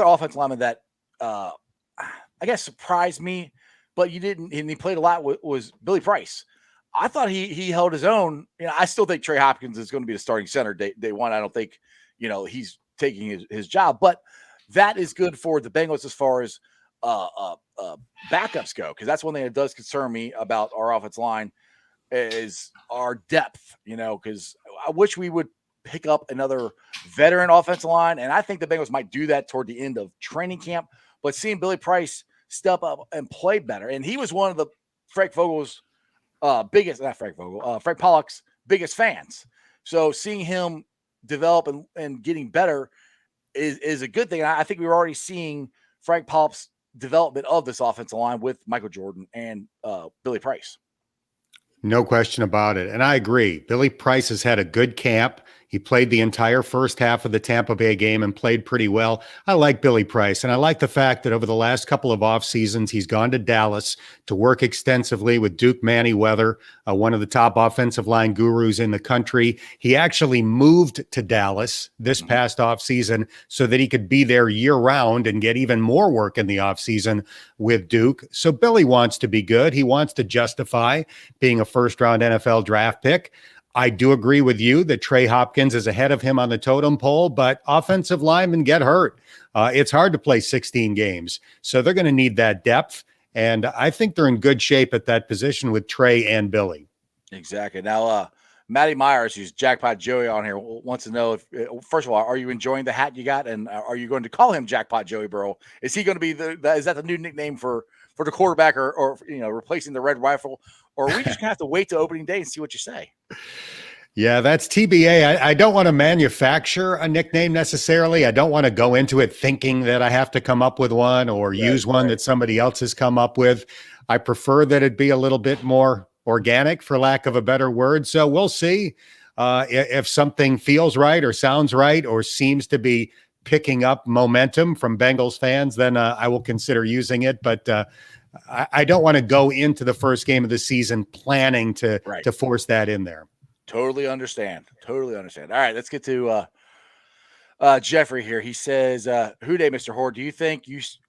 offensive lineman that I guess surprised me, but you didn't, and he played a lot, was Billy Price. I thought he held his own. You know, I still think Trey Hopkins is going to be the starting center day 1. I don't think, he's taking his job, but that is good for the Bengals as far as backups go, because that's one thing that does concern me about our offensive line is our depth, because I wish we would pick up another veteran offensive line, and I think the Bengals might do that toward the end of training camp, but seeing Billy Price step up and play better, and he was one of the Frank Pollock's biggest fans, so seeing him develop and getting better is a good thing. I think we were already seeing Frank Pollock's development of this offensive line with Michael Jordan and Billy Price. No question about it. And I agree. Billy Price has had a good camp. He played the entire first half of the Tampa Bay game and played pretty well. I like Billy Price, and I like the fact that over the last couple of off seasons, he's gone to Dallas to work extensively with Duke Manyweather, one of the top offensive line gurus in the country. He actually moved to Dallas this past off season so that he could be there year round and get even more work in the off season with Duke. So Billy wants to be good. He wants to justify being a first-round NFL draft pick. I do agree with you that Trey Hopkins is ahead of him on the totem pole, but offensive linemen get hurt. It's hard to play 16 games. So they're going to need that depth. And I think they're in good shape at that position with Trey and Billy. Exactly. Now, Matty Myers, who's Jackpot Joey on here, wants to know if, first of all, are you enjoying the hat you got, and are you going to call him Jackpot Joey Burrow? Is he going to be is that the new nickname for the quarterback, or replacing the red rifle, or are we just gonna have to wait to opening day and see what you say? Yeah, that's TBA. I don't want to manufacture a nickname necessarily. I don't want to go into it thinking that I have to come up with one or use one that somebody else has come up with. I prefer that it be a little bit more organic, for lack of a better word. So we'll see if something feels right or sounds right or seems to be picking up momentum from Bengals fans, then I will consider using it. But I don't want to go into the first game of the season planning to force that in there. Totally understand. All right, let's get to Jeffrey here. He says, "Who day, Mr. Hoard? Do you think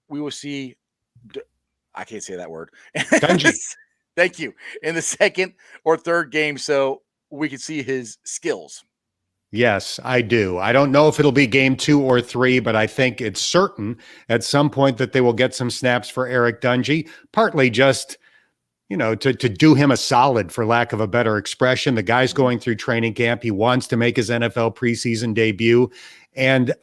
we will see?" I can't say that word. Thank you. In the second or third game, so we can see his skills. Yes, I do. I don't know if it'll be game 2 or 3, but I think it's certain at some point that they will get some snaps for Eric Dungey, partly just to do him a solid, for lack of a better expression. The guy's going through training camp. He wants to make his NFL preseason debut. And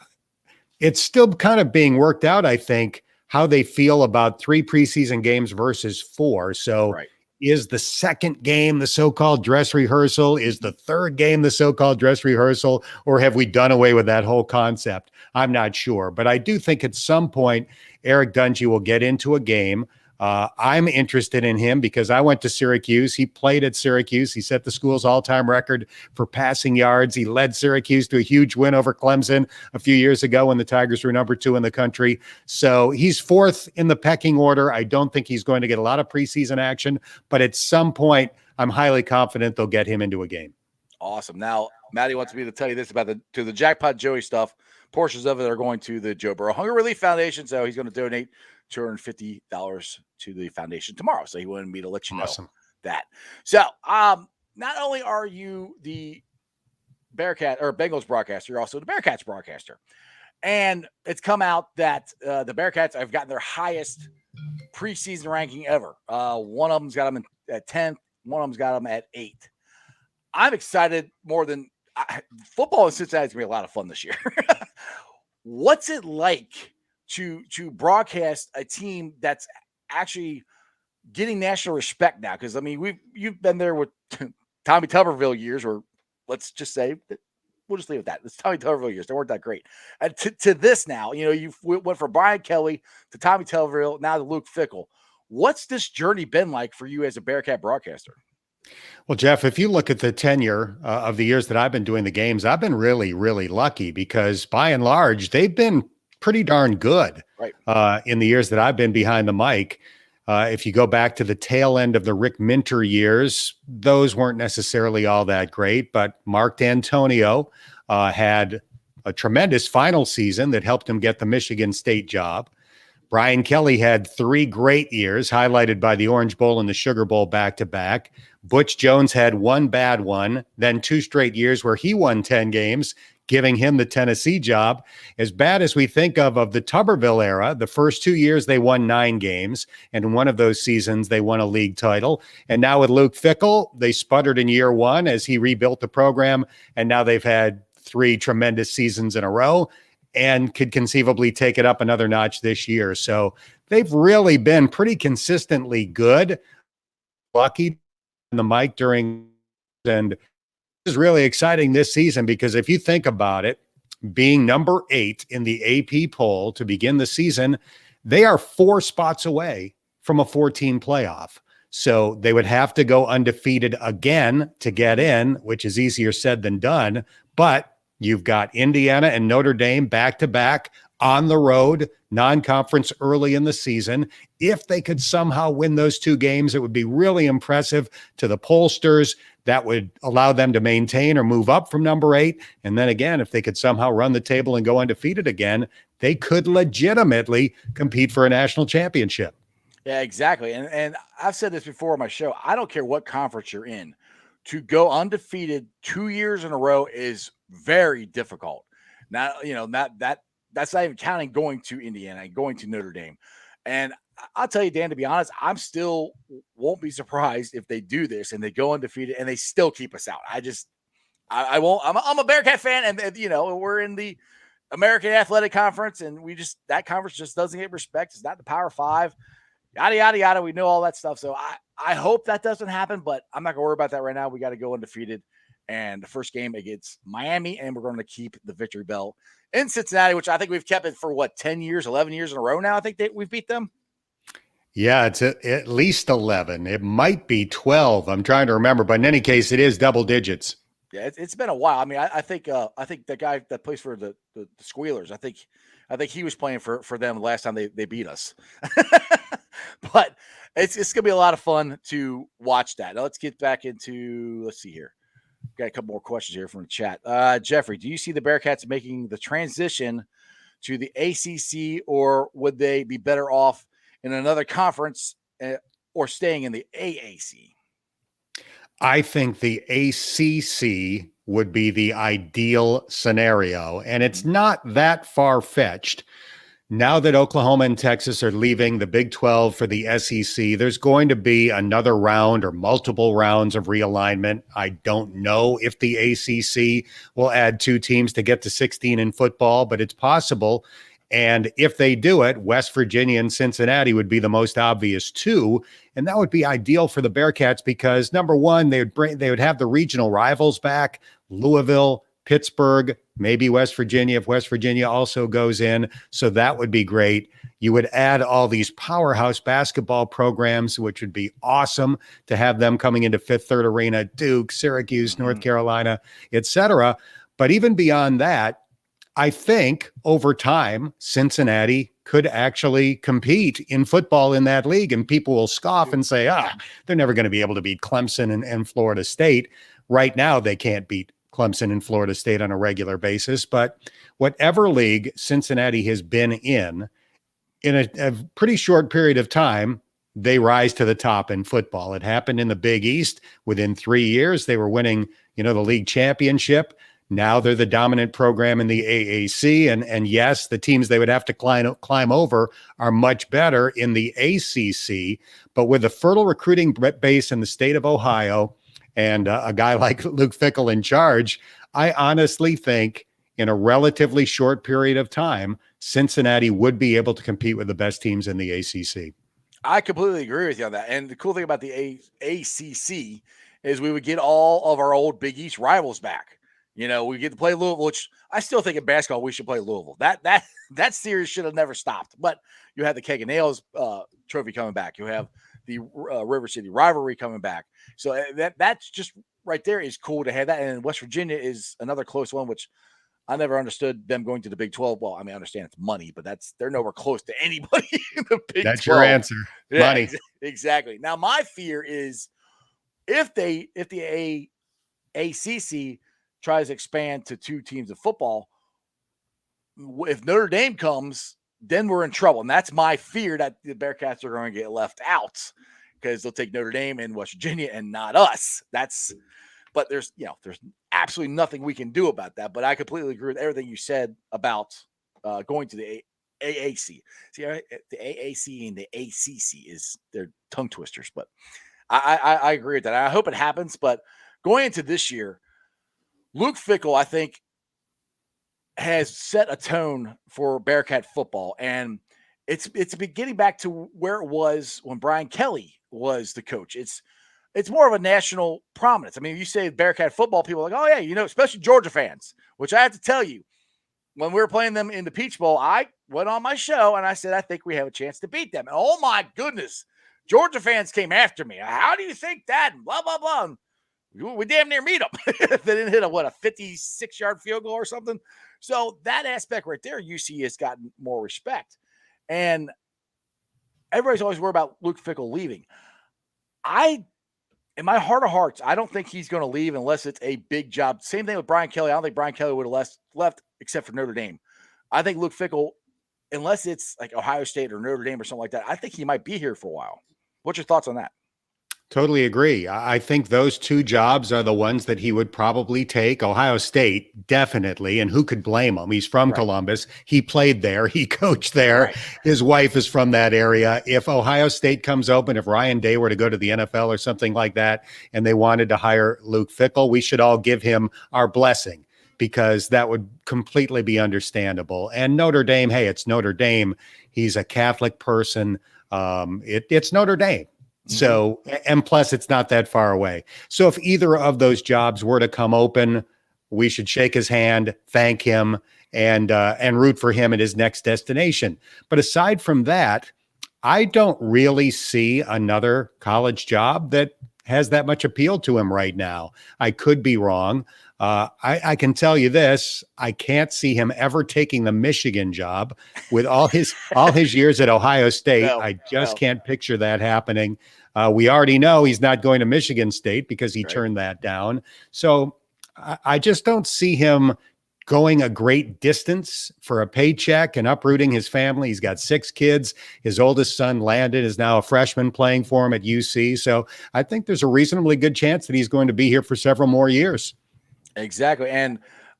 it's still kind of being worked out, I think, how they feel about 3 preseason games versus 4. So is the second game the so-called dress rehearsal? Is the third game the so-called dress rehearsal? Or have we done away with that whole concept? I'm not sure. But I do think at some point, Eric Dungey will get into a game. I'm interested in him because I went to Syracuse. He played at Syracuse. He set the school's all-time record for passing yards. He led Syracuse to a huge win over Clemson a few years ago when the Tigers were number 2 in the country. So he's 4th in the pecking order. I don't think he's going to get a lot of preseason action, but at some point, I'm highly confident they'll get him into a game. Awesome. Now, Matty wants me to tell you this about the Jackpot Joey stuff. Portions of it are going to the Joe Burrow Hunger Relief Foundation, so he's going to donate $250 to the foundation tomorrow. So he wanted me to let you know that. So not only are you the Bearcat or Bengals broadcaster, you're also the Bearcats broadcaster. And it's come out that the Bearcats have gotten their highest preseason ranking ever. One of them's got them at 10th. One of them's got them at 8th. I'm excited more than football in Cincinnati is going to be a lot of fun this year. What's it like to broadcast a team that's actually getting national respect now? Because I mean, you've been there with Tommy Tuberville years, or let's just say we'll just leave it at that. It's Tommy Tuberville years. They weren't that great. And to this now, you went from Brian Kelly to Tommy Tuberville, now to Luke Fickell. What's this journey been like for you as a Bearcat broadcaster? Well, Jeff, if you look at the tenure of the years that I've been doing the games, I've been really, really lucky because by and large, they've been pretty darn good in the years that I've been behind the mic. If you go back to the tail end of the Rick Minter years, those weren't necessarily all that great, but Mark D'Antonio had a tremendous final season that helped him get the Michigan State job. Brian Kelly had 3 great years, highlighted by the Orange Bowl and the Sugar Bowl back-to-back. Butch Jones had 1 bad one, then 2 straight years where he won 10 games, giving him the Tennessee job. As bad as we think of the Tuberville era, the first 2 years they won 9 games, and in one of those seasons they won a league title. And now with Luke Fickell, they sputtered in year 1 as he rebuilt the program, and now they've had 3 tremendous seasons in a row and could conceivably take it up another notch this year. So they've really been pretty consistently good. Lucky in the mic during, and is really exciting this season because if you think about it, being number 8 in the AP poll to begin the season, they are 4 spots away from a 14 playoff. So they would have to go undefeated again to get in, which is easier said than done. But you've got Indiana and Notre Dame back-to-back on the road, non-conference early in the season. If they could somehow win those 2 games, it would be really impressive to the pollsters. That would allow them to maintain or move up from number 8. And then again, if they could somehow run the table and go undefeated again, they could legitimately compete for a national championship. Yeah, exactly. And I've said this before on my show. I don't care what conference you're in. To go undefeated 2 years in a row is very difficult. Now, that's not even counting going to Indiana and going to Notre Dame. And I'll tell you, Dan, to be honest, I'm still won't be surprised if they do this and they go undefeated and they still keep us out. I won't. I'm a Bearcat fan, and we're in the American Athletic Conference, and that conference just doesn't get respect. It's not the Power Five, yada yada yada. We know all that stuff, so I hope that doesn't happen, but I'm not gonna worry about that right now. We got to go undefeated, and the first game against Miami, and we're going to keep the victory bell in Cincinnati, which I think we've kept it for 10 years, 11 years in a row now. I think we've beat them. Yeah, it's at least 11. It might be 12. I'm trying to remember, but in any case, it is double digits. Yeah, it's been a while. I mean, I think the guy that plays for the Squealers, I think he was playing for them last time they beat us. But it's going to be a lot of fun to watch that. Now let's get back into, let's see here. Got a couple more questions here from the chat. Jeffrey, do you see the Bearcats making the transition to the ACC, or would they be better off in another conference or staying in the AAC? I think the ACC would be the ideal scenario, and it's not that far-fetched. Now that Oklahoma and Texas are leaving the Big 12 for the SEC, there's going to be another round or multiple rounds of realignment. I don't know if the ACC will add 2 teams to get to 16 in football, but it's possible. And if they do it, West Virginia and Cincinnati would be the most obvious 2. And that would be ideal for the Bearcats because, number one, they would have the regional rivals back, Louisville, Pittsburgh, maybe West Virginia, if West Virginia also goes in. So that would be great. You would add all these powerhouse basketball programs, which would be awesome to have them coming into Fifth Third Arena, Duke, Syracuse, North Carolina, etc. But even beyond that, I think over time, Cincinnati could actually compete in football in that league, and people will scoff and say, they're never going to be able to beat Clemson and Florida State. Right now, they can't beat Clemson and Florida State on a regular basis, but whatever league Cincinnati has been in a pretty short period of time, they rise to the top in football. It happened in the Big East. Within 3 years, they were winning, the league championship. Now they're the dominant program in the AAC. And yes, the teams they would have to climb over are much better in the ACC. But with a fertile recruiting base in the state of Ohio and a guy like Luke Fickell in charge, I honestly think in a relatively short period of time, Cincinnati would be able to compete with the best teams in the ACC. I completely agree with you on that. And the cool thing about the ACC is we would get all of our old Big East rivals back. We get to play Louisville, which I still think in basketball we should play Louisville. That series should have never stopped. But you have the Keg and Nails trophy coming back. You have the River City rivalry coming back. So that's just right there is cool to have that. And West Virginia is another close one, which I never understood them going to the Big 12. Well, I mean, I understand it's money, but they're nowhere close to anybody in the Big 12. That's your answer. Yeah, money. Exactly. Now, my fear is if the ACC tries to expand to 2 teams of football, if Notre Dame comes, then we're in trouble. And that's my fear, that the Bearcats are going to get left out because they'll take Notre Dame and West Virginia and not us. But there's absolutely nothing we can do about that. But I completely agree with everything you said about going to the AAC. See, the AAC and the ACC they're tongue twisters, but I agree with that. I hope it happens. But going into this year, Luke Fickell, I think, has set a tone for Bearcat football, and it's been getting back to where it was when Brian Kelly was the coach. It's more of a national prominence. I mean, you say Bearcat football, people are like, oh yeah, especially Georgia fans, which I have to tell you, when we were playing them in the Peach Bowl, I went on my show and I said, I think we have a chance to beat them. And oh my goodness, Georgia fans came after me. How do you think that? And blah, blah, blah. And we damn near meet them. They didn't hit a 56-yard field goal or something. So that aspect right there, UC has gotten more respect. And everybody's always worried about Luke Fickell leaving. In my heart of hearts, I don't think he's going to leave unless it's a big job. Same thing with Brian Kelly. I don't think Brian Kelly would have left except for Notre Dame. I think Luke Fickell, unless it's like Ohio State or Notre Dame or something like that, I think he might be here for a while. What's your thoughts on that? Totally agree. I think those two jobs are the ones that he would probably take. Ohio State, definitely. And who could blame him? He's from Columbus. He played there. He coached there. Right. His wife is from that area. If Ohio State comes open, if Ryan Day were to go to the NFL or something like that, and they wanted to hire Luke Fickell, we should all give him our blessing, because that would completely be understandable. And Notre Dame, hey, it's Notre Dame. He's a Catholic person. It's Notre Dame. So, and plus it's not that far away. So if either of those jobs were to come open, we should shake his hand, thank him, and root for him at his next destination. But aside from that, I don't really see another college job that has that much appeal to him right now. I could be wrong. I can tell you this: I can't see him ever taking the Michigan job with all his years at Ohio State. I just can't picture that happening. We already know he's not going to Michigan State because he turned that down. So I just don't see him going a great distance for a paycheck and uprooting his family. He's got 6 kids. His oldest son, Landon, is now a freshman playing for him at UC. So I think there's a reasonably good chance that he's going to be here for several more years. Exactly. And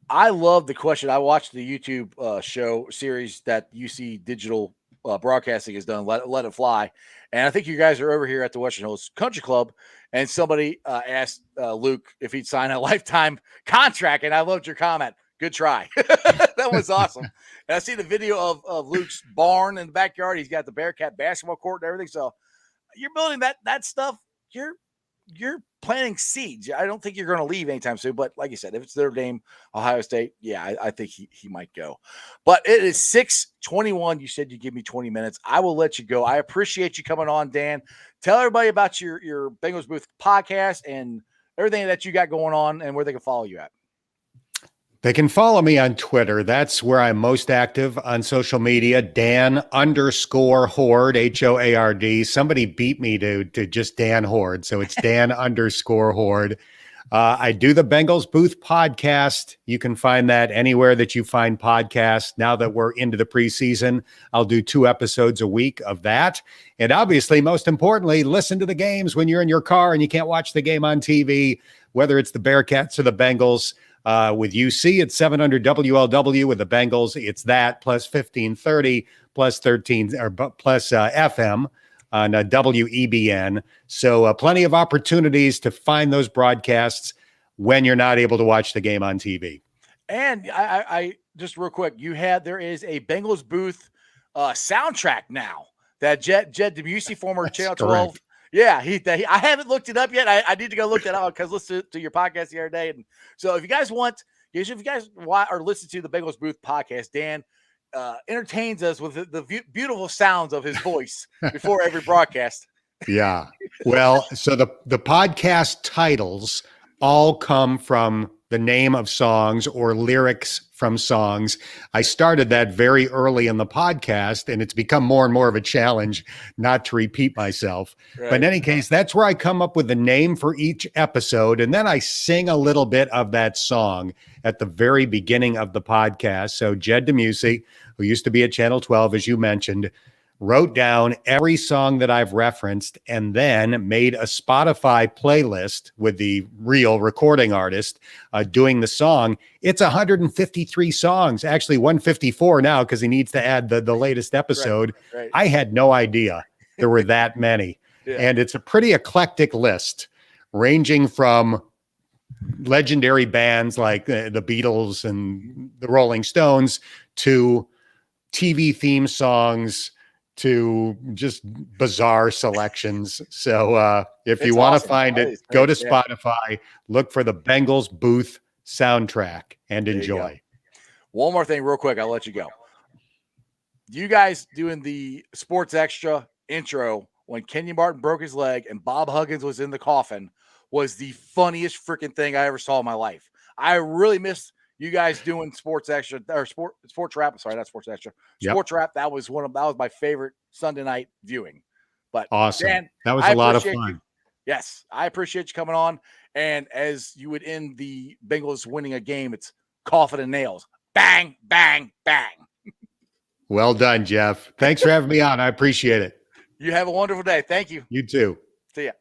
I love the question. I watched the YouTube show series that UC Digital Broadcasting has done, Let It Fly. And I think you guys are over here at the Western Hills Country Club, and somebody asked Luke if he'd sign a lifetime contract. And I loved your comment. Good try. That was awesome. And I see the video of Luke's barn in the backyard. He's got the Bearcat basketball court and everything. So you're building that stuff. You're planting seeds. I don't think you're going to leave anytime soon. But like you said, if it's their game, Ohio State, yeah, I think he might go. But it is 6:21. You said you give me 20 minutes. I will let you go. I appreciate you coming on, Dan. Tell everybody about your Bengals Booth podcast and everything that you got going on and where they can follow you at. They can follow me on Twitter. That's where I'm most active on social media. Dan_Hoard, Hoard. Somebody beat me to just Dan Hoard. So it's Dan_Hoard. I do the Bengals Booth podcast. You can find that anywhere that you find podcasts. Now that we're into the preseason, I'll do 2 episodes a week of that. And obviously, most importantly, listen to the games when you're in your car and you can't watch the game on TV, whether it's the Bearcats or the Bengals. With UC, it's 700 WLW. With the Bengals, it's that plus 1530 plus 13 or plus FM on WEBN. So plenty of opportunities to find those broadcasts when you're not able to watch the game on TV. And I just real quick, there is a Bengals Booth soundtrack now that Jed DeMusy, former Channel 12. Correct. Yeah, I haven't looked it up yet. I need to go look that out because listen to your podcast the other day. And so if you guys watch or listen to the Bengals Booth podcast, Dan entertains us with the beautiful sounds of his voice before every broadcast. Yeah. Well, so the podcast titles all come from the name of songs or lyrics from songs. I started that very early in the podcast, and it's become more and more of a challenge not to repeat myself. Right. But in any case, that's where I come up with the name for each episode, and then I sing a little bit of that song at the very beginning of the podcast. So Jed DeMusy, who used to be at Channel 12, as you mentioned, wrote down every song that I've referenced and then made a Spotify playlist with the real recording artist doing the song. It's 153 songs, actually 154 now because he needs to add the latest episode. Right. I had no idea there were that many. Yeah. And it's a pretty eclectic list ranging from legendary bands like the Beatles and the Rolling Stones to TV theme songs to just bizarre selections. So if you want to find it, go to Spotify, look for the Bengals Booth soundtrack and enjoy. One more thing real quick. I'll let you go. You guys doing the Sports Extra intro when Kenyon Martin broke his leg and Bob Huggins was in the coffin was the funniest freaking thing I ever saw in my life. I really missed you guys doing Sports Extra or Sports Wrap. Sorry, not Sports Extra. Sports Wrap. That was my favorite Sunday night viewing. But awesome. Dan, that was a lot of fun. Yes, I appreciate you coming on. And as you would end the Bengals winning a game, it's coffin and nails. Bang, bang, bang. Well done, Jeff. Thanks for having me on. I appreciate it. You have a wonderful day. Thank you. You too. See ya.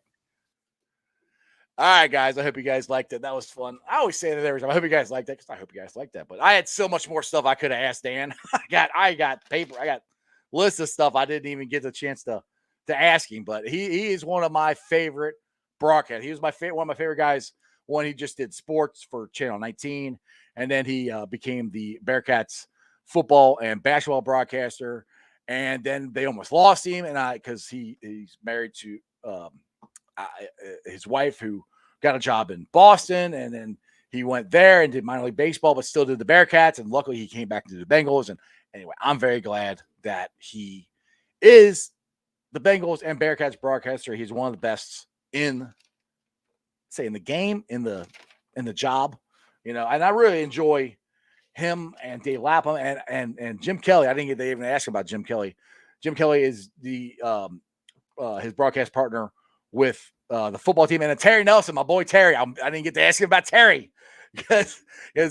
All right, guys. I hope you guys liked it. That was fun. I always say that every time. I hope you guys liked that because I hope you guys liked that. But I had so much more stuff I could have asked Dan. I got paper. I got lists of stuff I didn't even get the chance to ask him. But he is one of my favorite broadcasters. He was one of my favorite guys when he just did sports for Channel 19, and then he became the Bearcats football and basketball broadcaster. And then they almost lost him, and because he's married to his wife, who got a job in Boston, and then he went there and did minor league baseball, but still did the Bearcats. And luckily, he came back to the Bengals. And anyway, I'm very glad that he is the Bengals and Bearcats broadcaster. He's one of the best in the game, in the job, and I really enjoy him and Dave Lapham and Jim Kelly. I didn't get to even ask about Jim Kelly. Jim Kelly is the his broadcast partner with the football team, and then Terry Nelson, my boy Terry. I didn't get to ask him about Terry because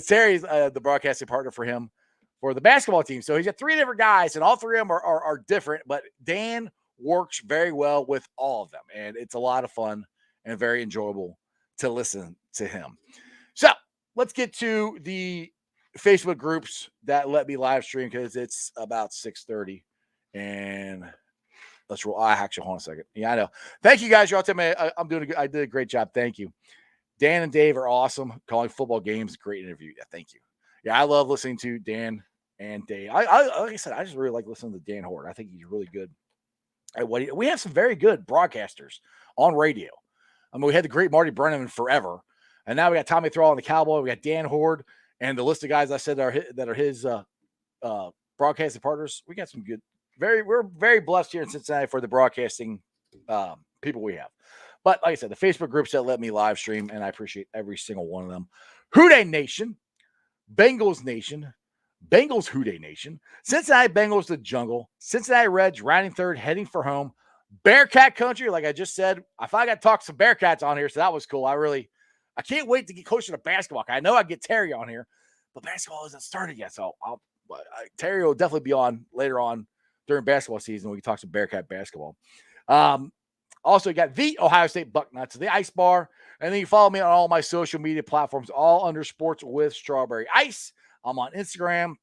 Terry's the broadcasting partner for him for the basketball team. So he's got three different guys, and all three of them are different. But Dan works very well with all of them, and it's a lot of fun and very enjoyable to listen to him. So let's get to the Facebook groups that let me live stream because it's about 6:30, and let's roll. Actually, hold on a second. Yeah, I know. Thank you guys. You're all telling me I did a great job. Thank you. Dan and Dave are awesome. Calling football games, great interview. Yeah, thank you. Yeah, I love listening to Dan and Dave. Like I said, I just really like listening to Dan Hoard. I think he's really good at what we have some very good broadcasters on radio. I mean, we had the great Marty Brennan forever, and now we got Tommy Thrall and the Cowboy. We got Dan Hoard. And the list of guys I said that are his broadcasting partners, we got some good. We're very blessed here in Cincinnati for the broadcasting people we have. But like I said, the Facebook groups that let me live stream, and I appreciate every single one of them. Houday Nation, Bengals Nation, Bengals Houday Nation, Cincinnati Bengals the Jungle, Cincinnati Reds rounding third, heading for home, Bearcat Country. Like I just said, I finally got to talk some Bearcats on here, so that was cool. I can't wait to get closer to basketball. I know I get Terry on here, but basketball isn't started yet. So Terry will definitely be on later on during basketball season. We can talk some Bearcat basketball. Also, you got the Ohio State Bucknuts, the Ice Bar. And then you follow me on all my social media platforms, all under Sports with Strawberry Ice. I'm on Instagram,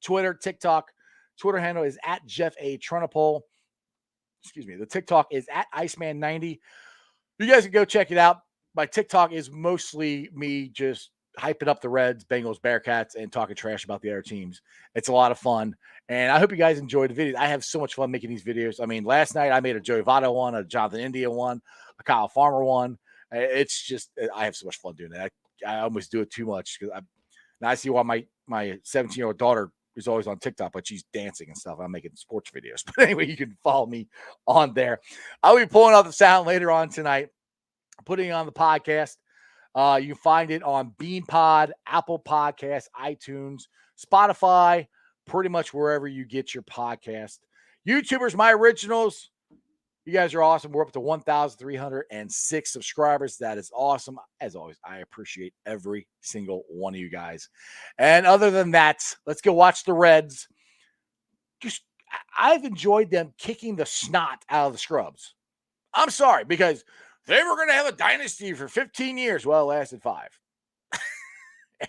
Twitter, TikTok. Twitter handle is at Jeff A. Trunapole. Excuse me. The TikTok is at Iceman90. You guys can go check it out. My TikTok is mostly me just hyping up the Reds, Bengals, Bearcats, and talking trash about the other teams. It's a lot of fun. And I hope you guys enjoyed the video. I have so much fun making these videos. I mean, last night I made a Joey Votto one, a Jonathan India one, a Kyle Farmer one. It's just, I have so much fun doing that. I almost do it too much because I see why my 17-year-old daughter is always on TikTok, but she's dancing and stuff. I'm making sports videos. But anyway, you can follow me on there. I'll be pulling out the sound later on tonight, putting it on the podcast. You can find it on BeanPod, Apple Podcasts, iTunes, Spotify, pretty much wherever you get your podcast. YouTubers, my originals, you guys are awesome. We're up to 1,306 subscribers. That is awesome. As always, I appreciate every single one of you guys. And other than that, let's go watch the Reds. I've enjoyed them kicking the snot out of the scrubs. I'm sorry, because they were going to have a dynasty for 15 years. Well, it lasted 5.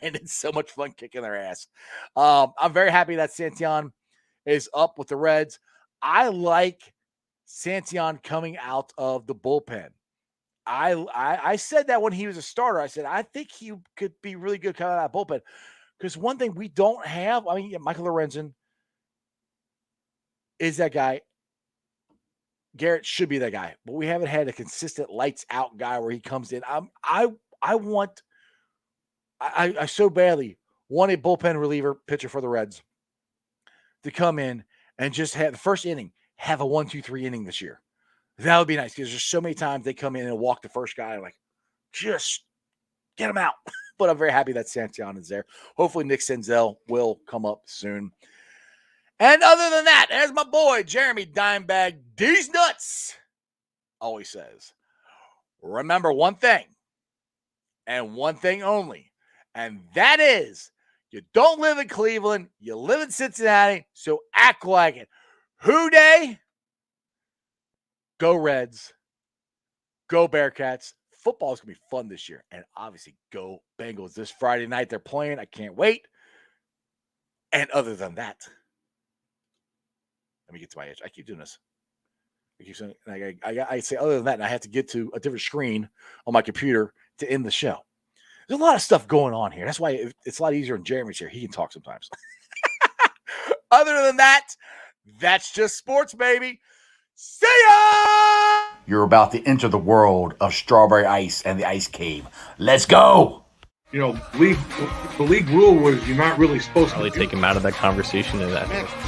And it's so much fun kicking their ass. I'm very happy that Santillan is up with the Reds. I like Santillan coming out of the bullpen. I said that when he was a starter. I said, I think he could be really good coming out of that bullpen. Because one thing we don't have, I mean, Michael Lorenzen is that guy. Garrett should be that guy, but we haven't had a consistent lights out guy where he comes in. I so badly want a bullpen reliever pitcher for the Reds to come in and just have the first inning, have a 1-2-3 inning this year. That would be nice because there's so many times they come in and walk the first guy, like, just get him out. But I'm very happy that Santillan is there. Hopefully Nick Senzel will come up soon. And other than that, there's my boy, Jeremy Dimebag D's Nuts, always says, remember one thing and one thing only, and that is you don't live in Cleveland, you live in Cincinnati, so act like it. Houday, go Reds, go Bearcats. football is going to be fun this year. And obviously, go Bengals. This Friday night, they're playing. I can't wait. And other than that, let me get to my edge. I keep doing this. I keep saying, I say other than that, and I have to get to a different screen on my computer to end the show. There's a lot of stuff going on here. That's why it's a lot easier when Jeremy's here. He can talk sometimes. Other than that, that's just sports, baby. See ya! You're about to enter the world of strawberry ice and the ice cave. Let's go! You know, the league rule was you're not really supposed to take him out of that conversation.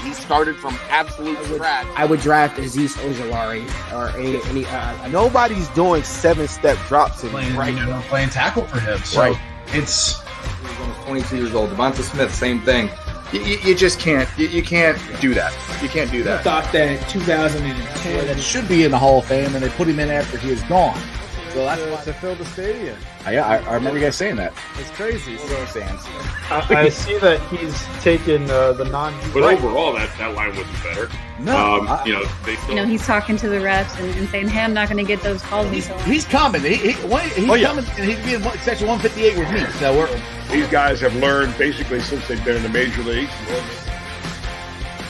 He started from absolute scratch. I would draft Azeez Ojulari or any. Nobody's doing 7-step drops playing, right. playing tackle for him. So Right. it's He's almost 22 years old. Devonta Smith, same thing. You just can't. You can't do that. You can't do I that. thought that 2010 That should be in the Hall of Fame, and they put him in after he is gone. So that's why. To fill the stadium. I remember you guys saying that. It's crazy. I see that he's taken the non. But overall, that line wasn't better. No, They still. He's talking to the refs and saying, "Hey, I'm not going to get those calls." He's coming. He's coming, and he's being section 158 with me. So These guys have learned basically since they've been in the major leagues.